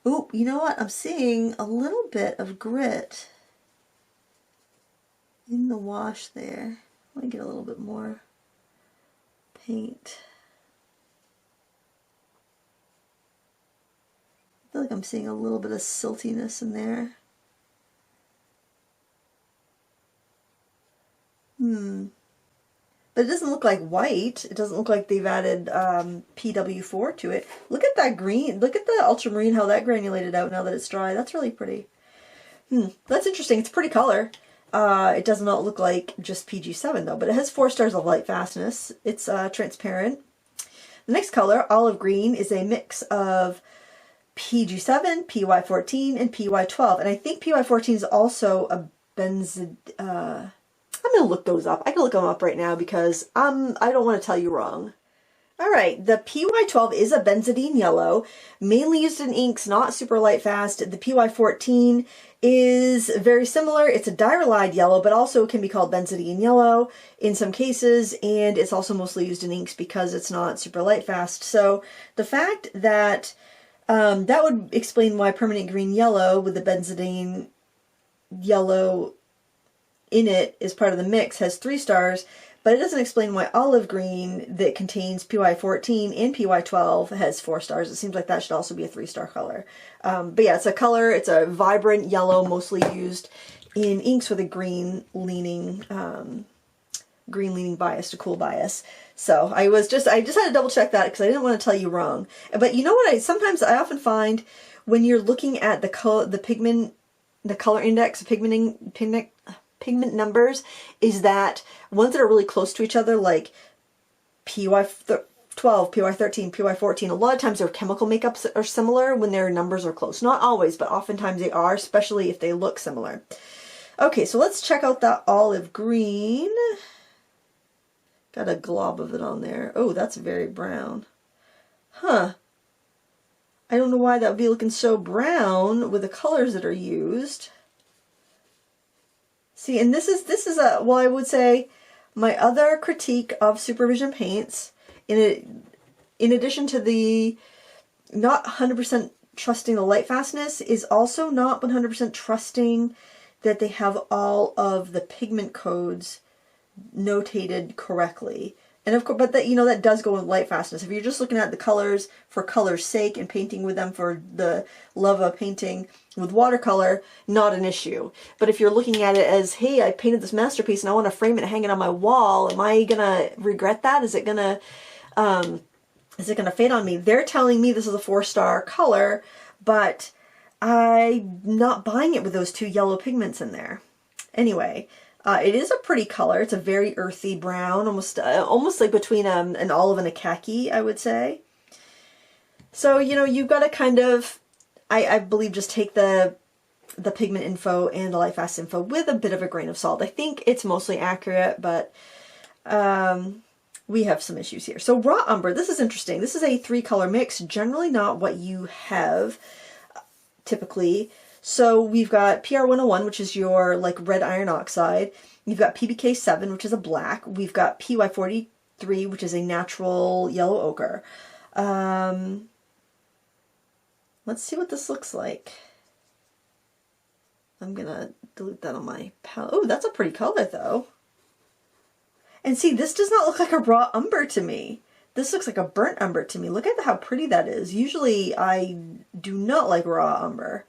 Ooh, you know what? I'm seeing a little bit of grit in the wash there. Let me get a little bit more paint. I feel like I'm seeing a little bit of siltiness in there. But it doesn't look like white. It doesn't look like they've added PW4 to it. Look at that green. Look at the ultramarine, how that granulated out now that it's dry. That's really pretty. That's interesting. It's a pretty color. It does not look like just PG7 though, but it has 4 stars of light fastness. It's transparent. The next color, olive green, is a mix of PG7, PY14, and PY12. And I think PY14 is also a benzid... I'm going to look those up. I can look them up right now because I don't want to tell you wrong. Alright, the PY12 is a benzidine yellow, mainly used in inks, not super light fast. The PY14 is very similar. It's a diarylide yellow, but also can be called benzidine yellow in some cases, and it's also mostly used in inks because it's not super light fast. So the fact that that would explain why permanent green yellow with the benzidine yellow in it is part of the mix has 3 stars, but it doesn't explain why olive green that contains PY14 and PY12 has 4 stars. It seems like that should also be a 3-star color. But yeah, it's a color, it's a vibrant yellow, mostly used in inks with a green leaning bias, to cool bias. So I just had to double check that because I didn't want to tell you wrong. But you know what, sometimes I often find when you're looking at the color index, pigment numbers, is that ones that are really close to each other, like PY12, PY13, PY14, a lot of times their chemical makeups are similar when their numbers are close. Not always, but oftentimes they are, especially if they look similar. Okay, so let's check out that olive green. Got a glob of it on there. Oh, that's very brown. Huh. I don't know why that would be looking so brown with the colors that are used. See, and this is well, I would say my other critique of Supervision paints, in addition to the not 100% trusting the light fastness, is also not 100% trusting that they have all of the pigment codes notated correctly. And of course, but that, you know, that does go with light fastness. If you're just looking at the colors for color's sake and painting with them for the love of painting with watercolor, not an issue. But if you're looking at it as, hey, I painted this masterpiece and I want to frame it and hang it on my wall, am I gonna regret that? Is it gonna fade on me? They're telling me this is a 4-star color, but I'm not buying it with those 2 yellow pigments in there. Anyway. It is a pretty color. It's a very earthy brown, almost like between an olive and a khaki, I would say. So, you know, you've got to kind of, I believe, just take the the pigment info and the Lightfast info with a bit of a grain of salt. I think it's mostly accurate, but we have some issues here. So raw umber, this is interesting. This is a 3-color mix, generally not what you have typically. So we've got PR101, which is your like red iron oxide. You've got PBK7, which is a black. We've got PY43, which is a natural yellow ochre. Let's see what this looks like. I'm gonna delete that on my palette. Oh, that's a pretty color though. And see, this does not look like a raw umber to me. This looks like a burnt umber to me. Look at how pretty that is. Usually I do not like raw umber.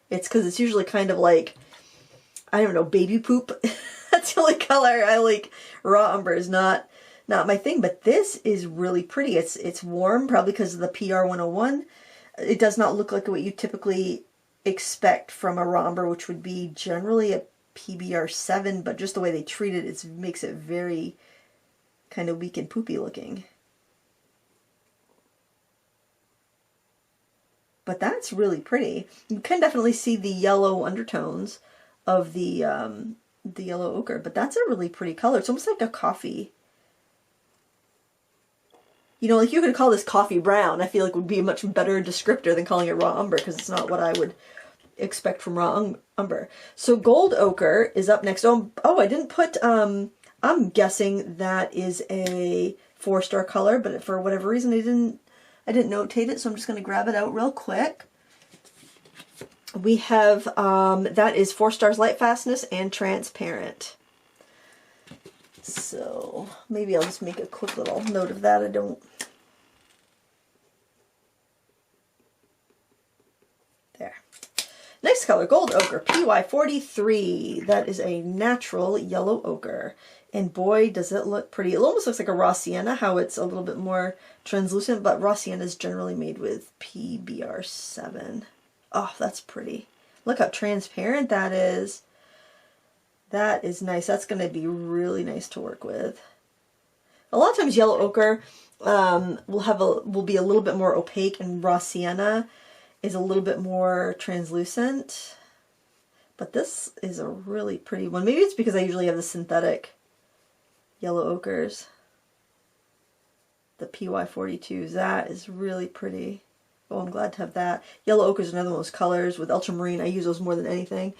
It's because it's usually kind of like, I don't know, baby poop. That's the only color I like. Raw umber is not my thing, but this is really pretty. It's warm, probably because of the PR101. It does not look like what you typically expect from a raw umber, which would be generally a PBR7, but just the way they treat it, it makes it very kind of weak and poopy looking. But that's really pretty. You can definitely see the yellow undertones of the yellow ochre, but that's a really pretty color. It's almost like a coffee. You know, like you could call this coffee brown. I feel like would be a much better descriptor than calling it raw umber, because it's not what I would expect from raw umber. So gold ochre is up next. Oh, I didn't put, I'm guessing that is a 4-star color, but for whatever reason I didn't notate it, so I'm just going to grab it out real quick. We have, that is 4 stars light fastness and transparent. So maybe I'll just make a quick little note of that. There. Next color, gold ochre, PY43. That is a natural yellow ochre. And boy, does it look pretty. It almost looks like a raw sienna, how it's a little bit more translucent, but raw sienna is generally made with PBR7. Oh, that's pretty. Look how transparent that is. That is nice. That's going to be really nice to work with. A lot of times yellow ochre will be a little bit more opaque, and raw sienna is a little bit more translucent. But this is a really pretty one. Maybe it's because I usually have the synthetic yellow ochres. The PY42s. That is really pretty. Oh, I'm glad to have that. Yellow ochre is another one of those colors with ultramarine. I use those more than anything.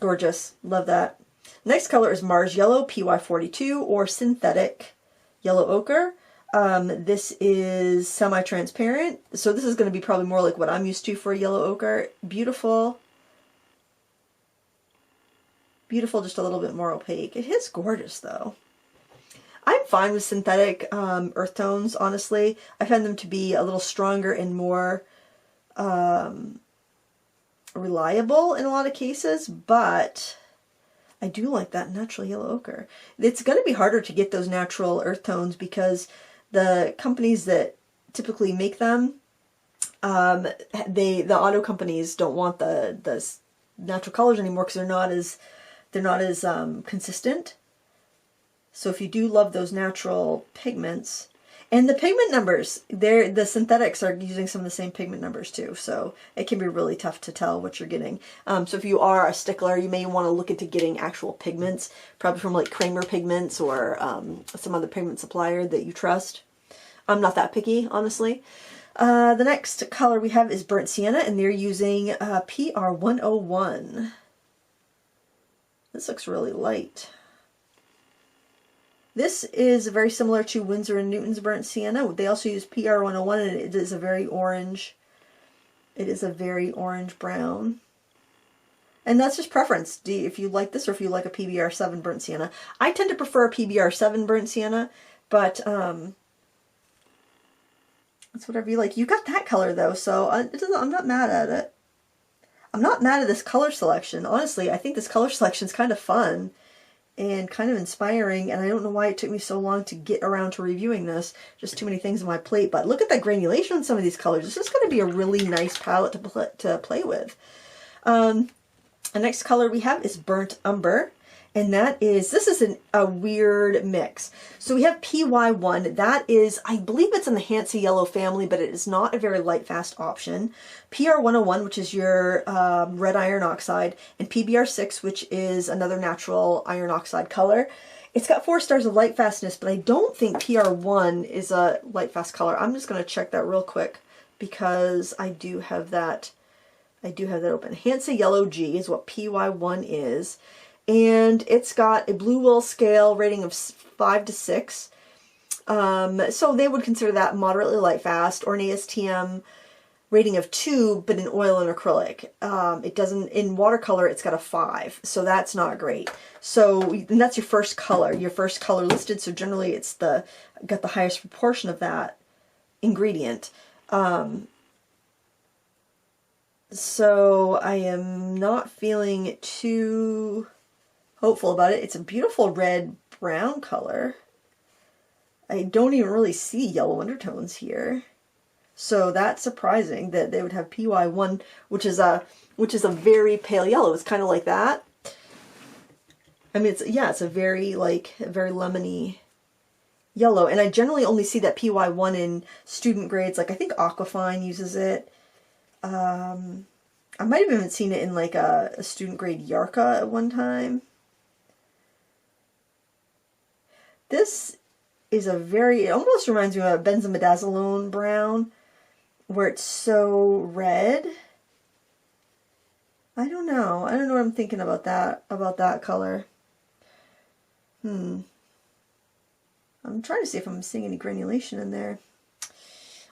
Gorgeous. Love that. Next color is Mars Yellow, PY42, or synthetic yellow ochre. This is semi-transparent, so this is going to be probably more like what I'm used to for a yellow ochre. Beautiful. Beautiful, just a little bit more opaque. It is gorgeous, though. I'm fine with synthetic earth tones, honestly. I find them to be a little stronger and more reliable in a lot of cases, but I do like that natural yellow ochre. It's going to be harder to get those natural earth tones because the companies that typically make them, the auto companies don't want the natural colors anymore because they're not as consistent. So if you do love those natural pigments, and the pigment numbers, the synthetics are using some of the same pigment numbers too, so it can be really tough to tell what you're getting. So if you are a stickler, you may want to look into getting actual pigments, probably from like Kramer Pigments or some other pigment supplier that you trust. I'm not that picky, honestly. The next color we have is Burnt Sienna, and they're using PR101. This looks really light. This is very similar to Winsor & Newton's Burnt Sienna. They also use PR101, and it is a very orange. It is a very orange brown. And that's just preference. If you like this or if you like a PBR7 Burnt Sienna. I tend to prefer a PBR7 Burnt Sienna, but it's whatever you like. You got that color though, so I'm not mad at it. I'm not mad at this color selection. Honestly, I think this color selection is kind of fun and kind of inspiring, and I don't know why it took me so long to get around to reviewing this. Just too many things on my plate, but look at that granulation on some of these colors. This is going to be a really nice palette to play with. The next color we have is Burnt Umber, And this is a weird mix. So we have PY1. That is, I believe it's in the Hansa Yellow family, but it is not a very light fast option. PR101, which is your red iron oxide, and PBR6, which is another natural iron oxide color. It's got 4 stars of light fastness, but I don't think PR1 is a light fast color. I'm just going to check that real quick because I do have that open. Hansa Yellow G is what PY1 is. And it's got a blue wool scale rating of 5 to 6. So they would consider that moderately light fast, or an ASTM rating of 2, but in oil and acrylic. It doesn't, in watercolor, it's got a 5. So that's not great. So, and that's your first color listed. So generally it's got the highest proportion of that ingredient. So I am not feeling too hopeful about it. It's a beautiful red-brown color. I don't even really see yellow undertones here. So that's surprising that they would have PY1, which is a very pale yellow. It's kind of like that. I mean, it's a very lemony yellow. And I generally only see that PY1 in student grades. Like I think Aquafine uses it. I might have even seen it in like a student grade Yarka at one time. This is it almost reminds me of a benzimidazoline brown, where it's so red. I don't know what I'm thinking about that color. I'm trying to see if I'm seeing any granulation in there.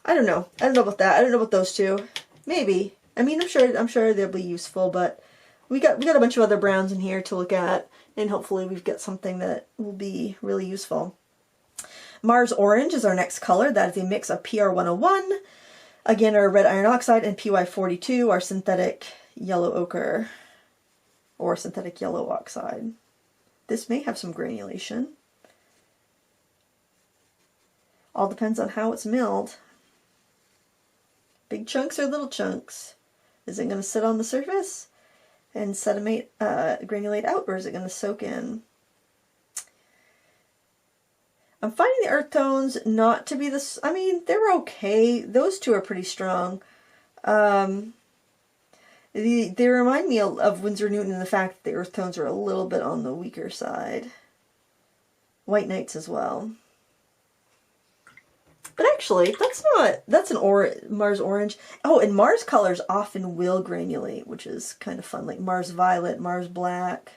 I don't know about that. I don't know about those two. Maybe. I mean, I'm sure they'll be useful, but we got a bunch of other browns in here to look at, and hopefully we've got something that will be really useful. Mars Orange is our next color. That is a mix of PR101, again our red iron oxide, and PY42, our synthetic yellow ochre, or synthetic yellow oxide. This may have some granulation. All depends on how it's milled. Big chunks or little chunks? Is it going to sit on the surface and sedimate, granulate out, or is it going to soak in? I'm finding the earth tones not to be this. I mean, they're okay. Those two are pretty strong. They remind me of Winsor Newton in the fact that the earth tones are a little bit on the weaker side. White Nights as well. But actually, that's an Mars Orange. Oh, and Mars colors often will granulate, which is kind of fun, like Mars Violet, Mars Black.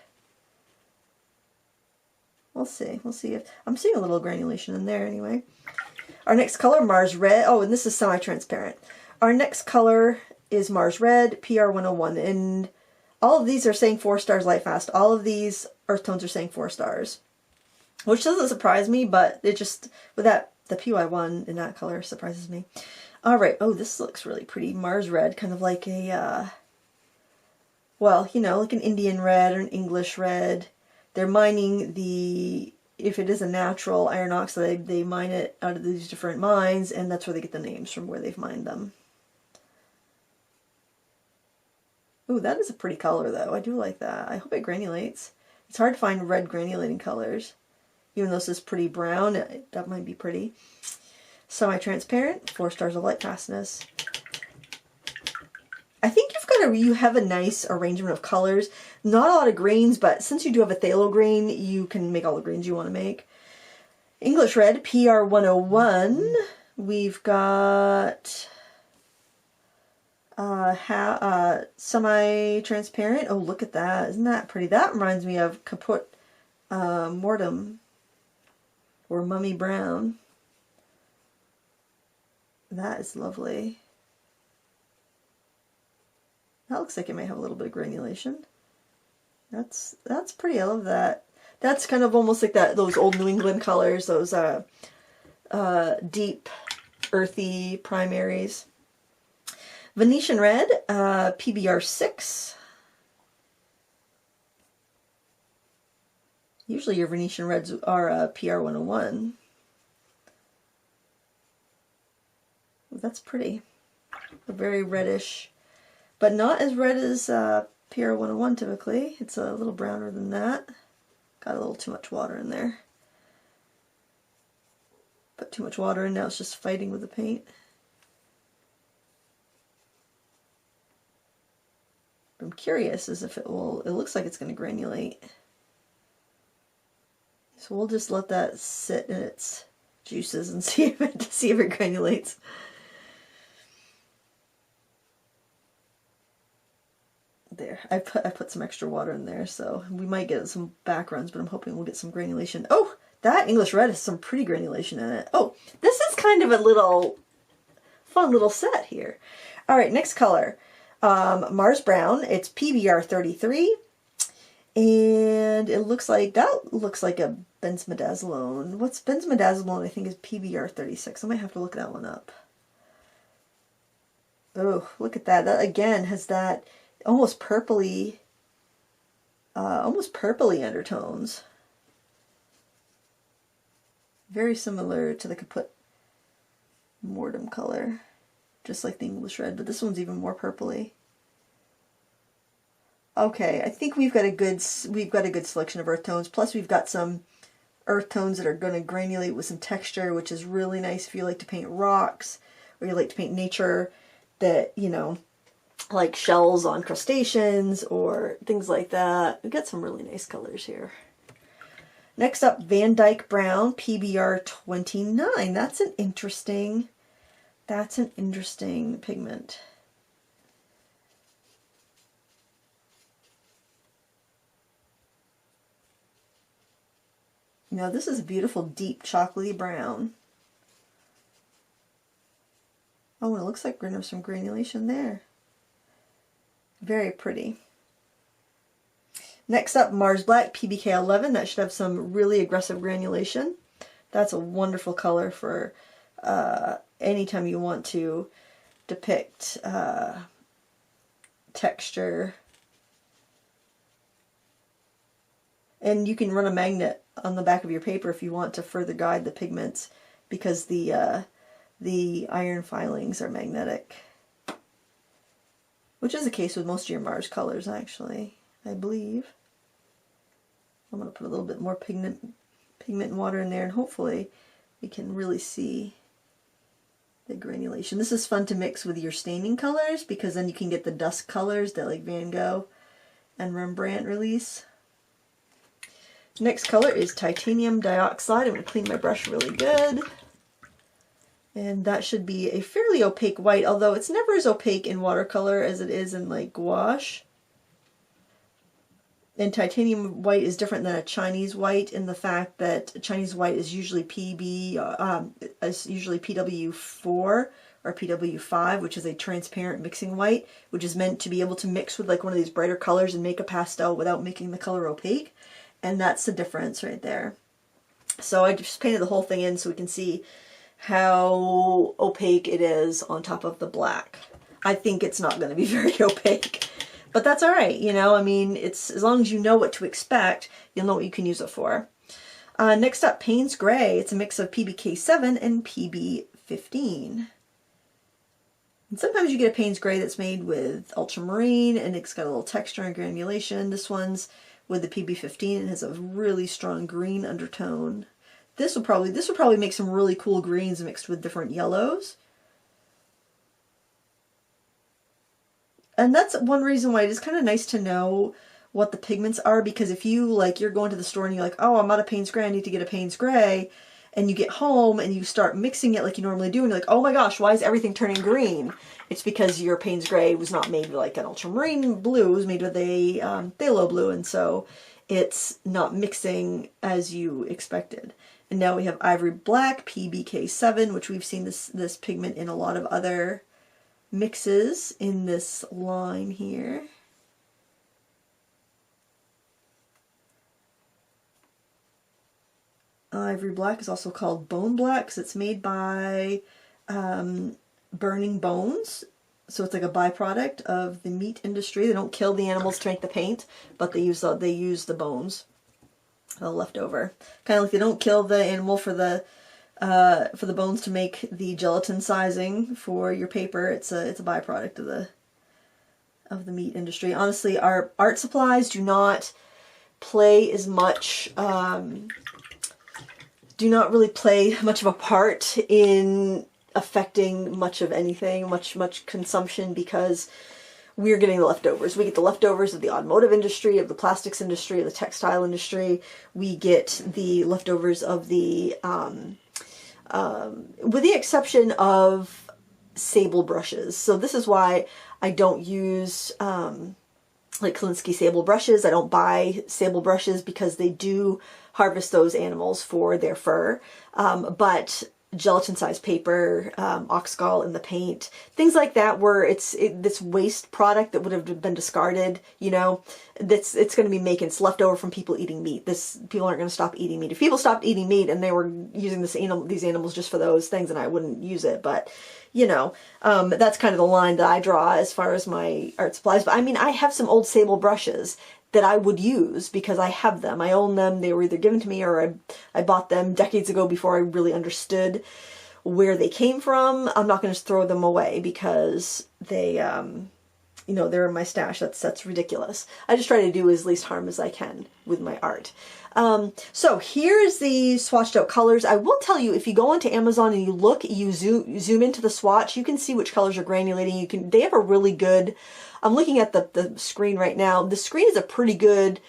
We'll see if I'm seeing a little granulation in there anyway. Our next color, Mars Red. Oh, and this is semi-transparent. Our next color is Mars Red, PR101, and all of these are saying 4 stars light fast. All of these earth tones are saying 4 stars, which doesn't surprise me, but it just, with that, the PY1 in that color surprises me. All right. Oh, this looks really pretty. Mars Red, kind of like a, well, you know, like an Indian red or an English red. They're mining if it is a natural iron oxide, they mine it out of these different mines, and that's where they get the names from, where they've mined them. Ooh, that is a pretty color, though. I do like that. I hope it granulates. It's hard to find red granulating colors. Even though this is pretty brown, that might be pretty. Semi-transparent, 4 stars of light fastness. I think you have a nice arrangement of colors. Not a lot of greens, but since you do have a phthalo green, you can make all the greens you want to make. English Red, PR101. We've got semi-transparent. Oh, look at that. Isn't that pretty? That reminds me of Caput Mortem, or Mummy Brown. That is lovely. That looks like it may have a little bit of granulation. That's pretty. I love that. That's kind of almost like those old New England colors, those deep, earthy primaries. Venetian Red, PBR6. Usually your Venetian Reds are PR101. That's pretty. A very reddish, but not as red as PR101 typically. It's a little browner than that. Got a little too much water in there. Put too much water in, now it's just fighting with the paint. I'm curious as if it looks like it's going to granulate. So we'll just let that sit in its juices and see if it granulates. There, I put some extra water in there, so we might get some backgrounds, but I'm hoping we'll get some granulation. Oh, that English red has some pretty granulation in it. Oh, this is kind of a fun little set here. All right, next color, Mars Brown. It's PBR 33, and it looks like a benzimidazoline. What's benzimidazoline? I think is PBR 36. I might have to look that one up. Oh, look at that. That again has that almost purpley undertones. Very similar to the Caput Mortem color, just like the English red, but this one's even more purpley. Okay, I think we've got a good selection of earth tones. Plus, we've got some earth tones that are going to granulate with some texture, which is really nice if you like to paint rocks or you like to paint nature. That, you know, like shells on crustaceans or things like that. We've got some really nice colors here. Next up, Van Dyke Brown, PBR 29. That's an interesting pigment. Now this is a beautiful deep chocolatey brown. Oh, it looks like there's some granulation there. Very pretty. Next up, Mars Black, PBK 11. That should have some really aggressive granulation. That's a wonderful color for anytime you want to depict texture. And you can run a magnet on the back of your paper if you want to further guide the pigments, because the iron filings are magnetic. Which is the case with most of your Mars colors, actually, I believe. I'm going to put a little bit more pigment and water in there, and hopefully we can really see the granulation. This is fun to mix with your staining colors, because then you can get the dust colors that like Van Gogh and Rembrandt release. Next color is titanium dioxide. I'm going to clean my brush really good. And that should be a fairly opaque white, although it's never as opaque in watercolor as it is in like gouache. And titanium white is different than a Chinese white in the fact that Chinese white is usually PW4 or PW5, which is a transparent mixing white, which is meant to be able to mix with like one of these brighter colors and make a pastel without making the color opaque. And that's the difference right there. So I just painted the whole thing in so we can see how opaque it is on top of the black. I think it's not going to be very opaque, but that's all right. You know, I mean, it's as long as you know what to expect, you'll know what you can use it for. Next up, Payne's Gray. It's a mix of PBK7 and PB15. And sometimes you get a Payne's Gray that's made with ultramarine and it's got a little texture and granulation. This one's with the PB15 and has a really strong green undertone. This would probably make some really cool greens mixed with different yellows. And that's one reason why it is kind of nice to know what the pigments are, because if you're going to the store and you're like, oh, I'm out of Payne's Gray, I need to get a Payne's Gray, and you get home and you start mixing it like you normally do, and you're like, oh my gosh, why is everything turning green? It's because your Payne's Gray was not made with like an ultramarine blue, it was made with a phthalo blue, and so it's not mixing as you expected. And now we have Ivory Black, PBK7, which we've seen this pigment in a lot of other mixes in this line here. Ivory Black is also called Bone Black because it's made by burning bones. So it's like a byproduct of the meat industry. They don't kill the animals to make the paint, but they use the bones. Left over, kind of like they don't kill the animal for the bones to make the gelatin sizing for your paper. It's a byproduct of the meat industry. Honestly, our art supplies do not play as much, do not really play much of a part in affecting much of anything, much consumption, because we're getting the leftovers. We get the leftovers of the automotive industry, of the plastics industry, of the textile industry. We get the leftovers of the, with the exception of sable brushes. So this is why I don't use like Kolinsky sable brushes. I don't buy sable brushes because they do harvest those animals for their fur. But gelatin sized paper, ox gall in the paint, things like that, where this waste product that would have been discarded, you know, it's going to be making, it's left over from people eating meat. People aren't going to stop eating meat. If people stopped eating meat and they were using these animals just for those things, then I wouldn't use it. But you know, that's kind of the line that I draw as far as my art supplies. But I mean, I have some old sable brushes that I would use because I have them. I own them. They were either given to me or I bought them decades ago before I really understood where they came from. I'm not going to throw them away because they, you know, they're in my stash. That's ridiculous. I just try to do as least harm as I can with my art. So here's the swatched out colors. I will tell you, if you go onto Amazon and you look, you zoom into the swatch, you can see which colors are granulating. They have a really good, I'm looking at the screen right now. The screen is a pretty good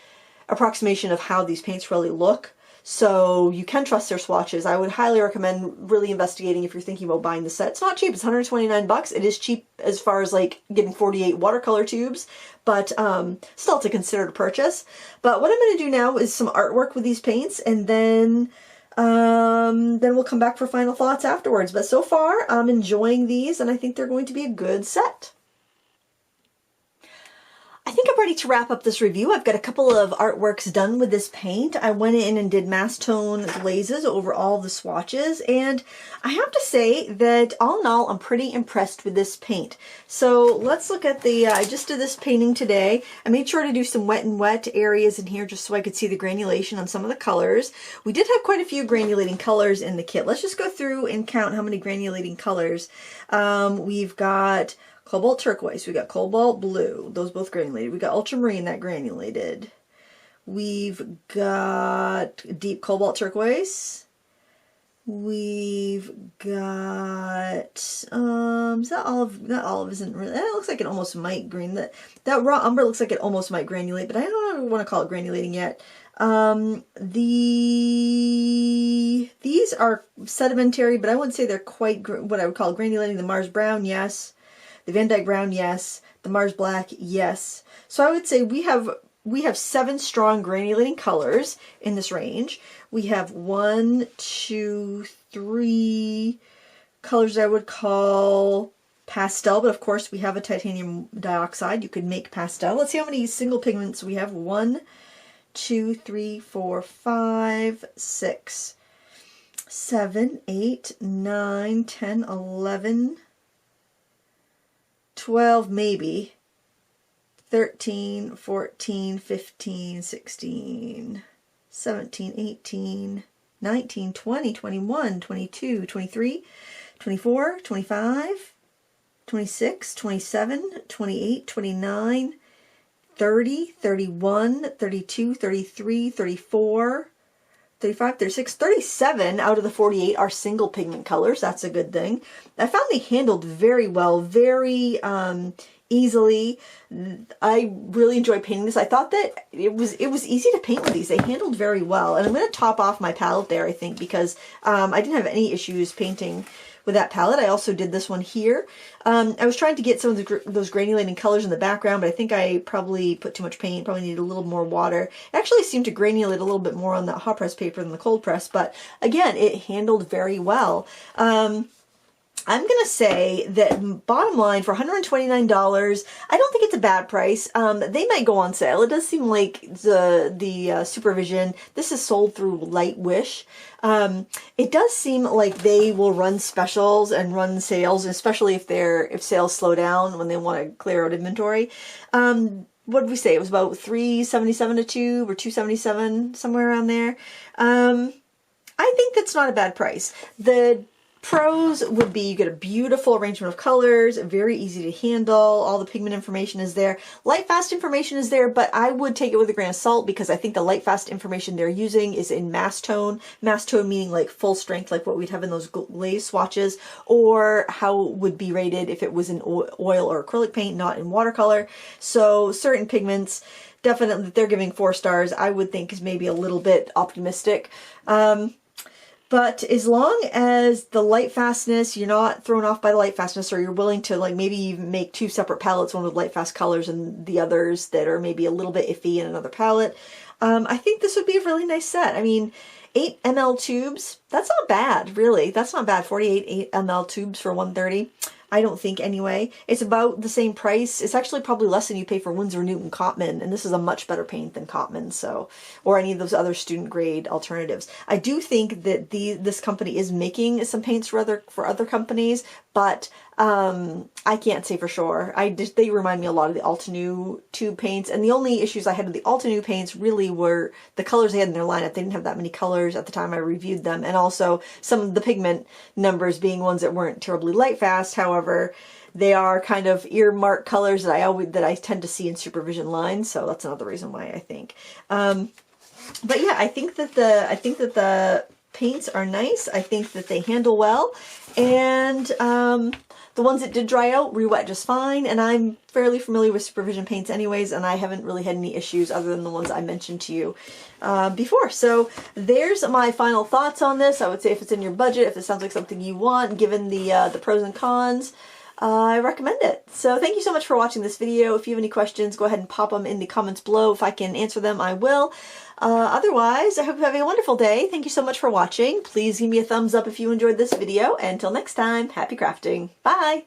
approximation of how these paints really look. So you can trust their swatches. I would highly recommend really investigating if you're thinking about buying the set. It's not cheap. It's 129 bucks. It is cheap as far as like getting 48 watercolor tubes, but still it's a considered purchase. But what I'm going to do now is some artwork with these paints, and then we'll come back for final thoughts afterwards. But so far I'm enjoying these, and I think they're going to be a good set. I think I'm ready to wrap up this review. I've got a couple of artworks done with this paint. I went in and did mass tone glazes over all the swatches, and I have to say that all in all, I'm pretty impressed with this paint. So let's look at the, I just did this painting today. I made sure to do some wet and wet areas in here just so I could see the granulation on some of the colors. We did have quite a few granulating colors in the kit. Let's just go through and count how many granulating colors. We've got cobalt turquoise, we got cobalt blue, those both granulated. We got ultramarine, that granulated. We've got deep cobalt turquoise. We've got is that olive? That olive isn't really, that looks like it almost might green. That raw umber looks like it almost might granulate, but I don't want to call it granulating yet. These are sedimentary, but I wouldn't say they're quite what I would call granulating. The Mars brown, yes. The Van Dyke brown, yes. The Mars black, yes. So I would say we have 7 strong granulating colors in this range. We have 1, 2, 3 colors I would call pastel, but of course we have a titanium dioxide. You could make pastel. Let's see how many single pigments we have. 1, 2, 3, 4, 5, 6, 7, 8, 9, 10, 11, 12 maybe, 13, 14, 15, 16, 17, 18, 19, 20, 21, 22, 23, 24, 25, 26, 27, 28, 29, 30, 31, 32, 33, 34, 35, 36, 37 out of the 48 are single pigment colors. That's a good thing. I found they handled very well, very easily. I really enjoyed painting this. I thought that it was easy to paint with these. They handled very well. And I'm going to top off my palette there, I think, because I didn't have any issues painting with that palette. I also did this one here. I was trying to get some of those granulating colors in the background, but I think I probably put too much paint, probably needed a little more water. It actually seemed to granulate a little bit more on the hot press paper than the cold press, but again, it handled very well. I'm going to say that bottom line, for $129, I don't think it's a bad price. They might go on sale. It does seem like the Supervision, this is sold through Light Wish. It does seem like they will run specials and run sales, especially if sales slow down when they want to clear out inventory. What did we say? It was about $3.77 a tube or $2.77, somewhere around there. I think that's not a bad price. The Pros would be you get a beautiful arrangement of colors, very easy to handle, all the pigment information is there. Light fast information is there, but I would take it with a grain of salt because I think the light fast information they're using is in mass tone. Mass tone meaning like full strength, like what we'd have in those glaze swatches, or how it would be rated if it was in oil or acrylic paint, not in watercolor. So certain pigments, definitely they're giving 4 stars, I would think is maybe a little bit optimistic. But as long as the light fastness, you're not thrown off by the light fastness, or you're willing to like maybe even make 2 separate palettes, one with light fast colors and the others that are maybe a little bit iffy in another palette, I think this would be a really nice set. I mean, 8 ml tubes, that's not bad, really. That's not bad. 48 8 ml tubes for $130. I don't think anyway. It's about the same price. It's actually probably less than you pay for Winsor Newton Cotman, and this is a much better paint than Cotman, so, or any of those other student grade alternatives. I do think that this company is making some paints for other companies, but I can't say for sure. They remind me a lot of the Altenew tube paints, and the only issues I had with the Altenew paints really were the colors they had in their lineup. They didn't have that many colors at the time I reviewed them, and also some of the pigment numbers being ones that weren't terribly light fast. However, they are kind of earmark colors that I tend to see in Supervision lines, so that's another reason why I think. But yeah, I think that the paints are nice. I think that they handle well, and the ones that did dry out re-wet just fine, and I'm fairly familiar with Supervision paints anyways, and I haven't really had any issues other than the ones I mentioned to you before. So there's my final thoughts on this. I would say if it's in your budget, if it sounds like something you want, given the pros and cons, I recommend it. So thank you so much for watching this video. If you have any questions, go ahead and pop them in the comments below. If I can answer them, I will. Otherwise, I hope you're having a wonderful day. Thank you so much for watching. Please give me a thumbs up if you enjoyed this video. And until next time, happy crafting. Bye!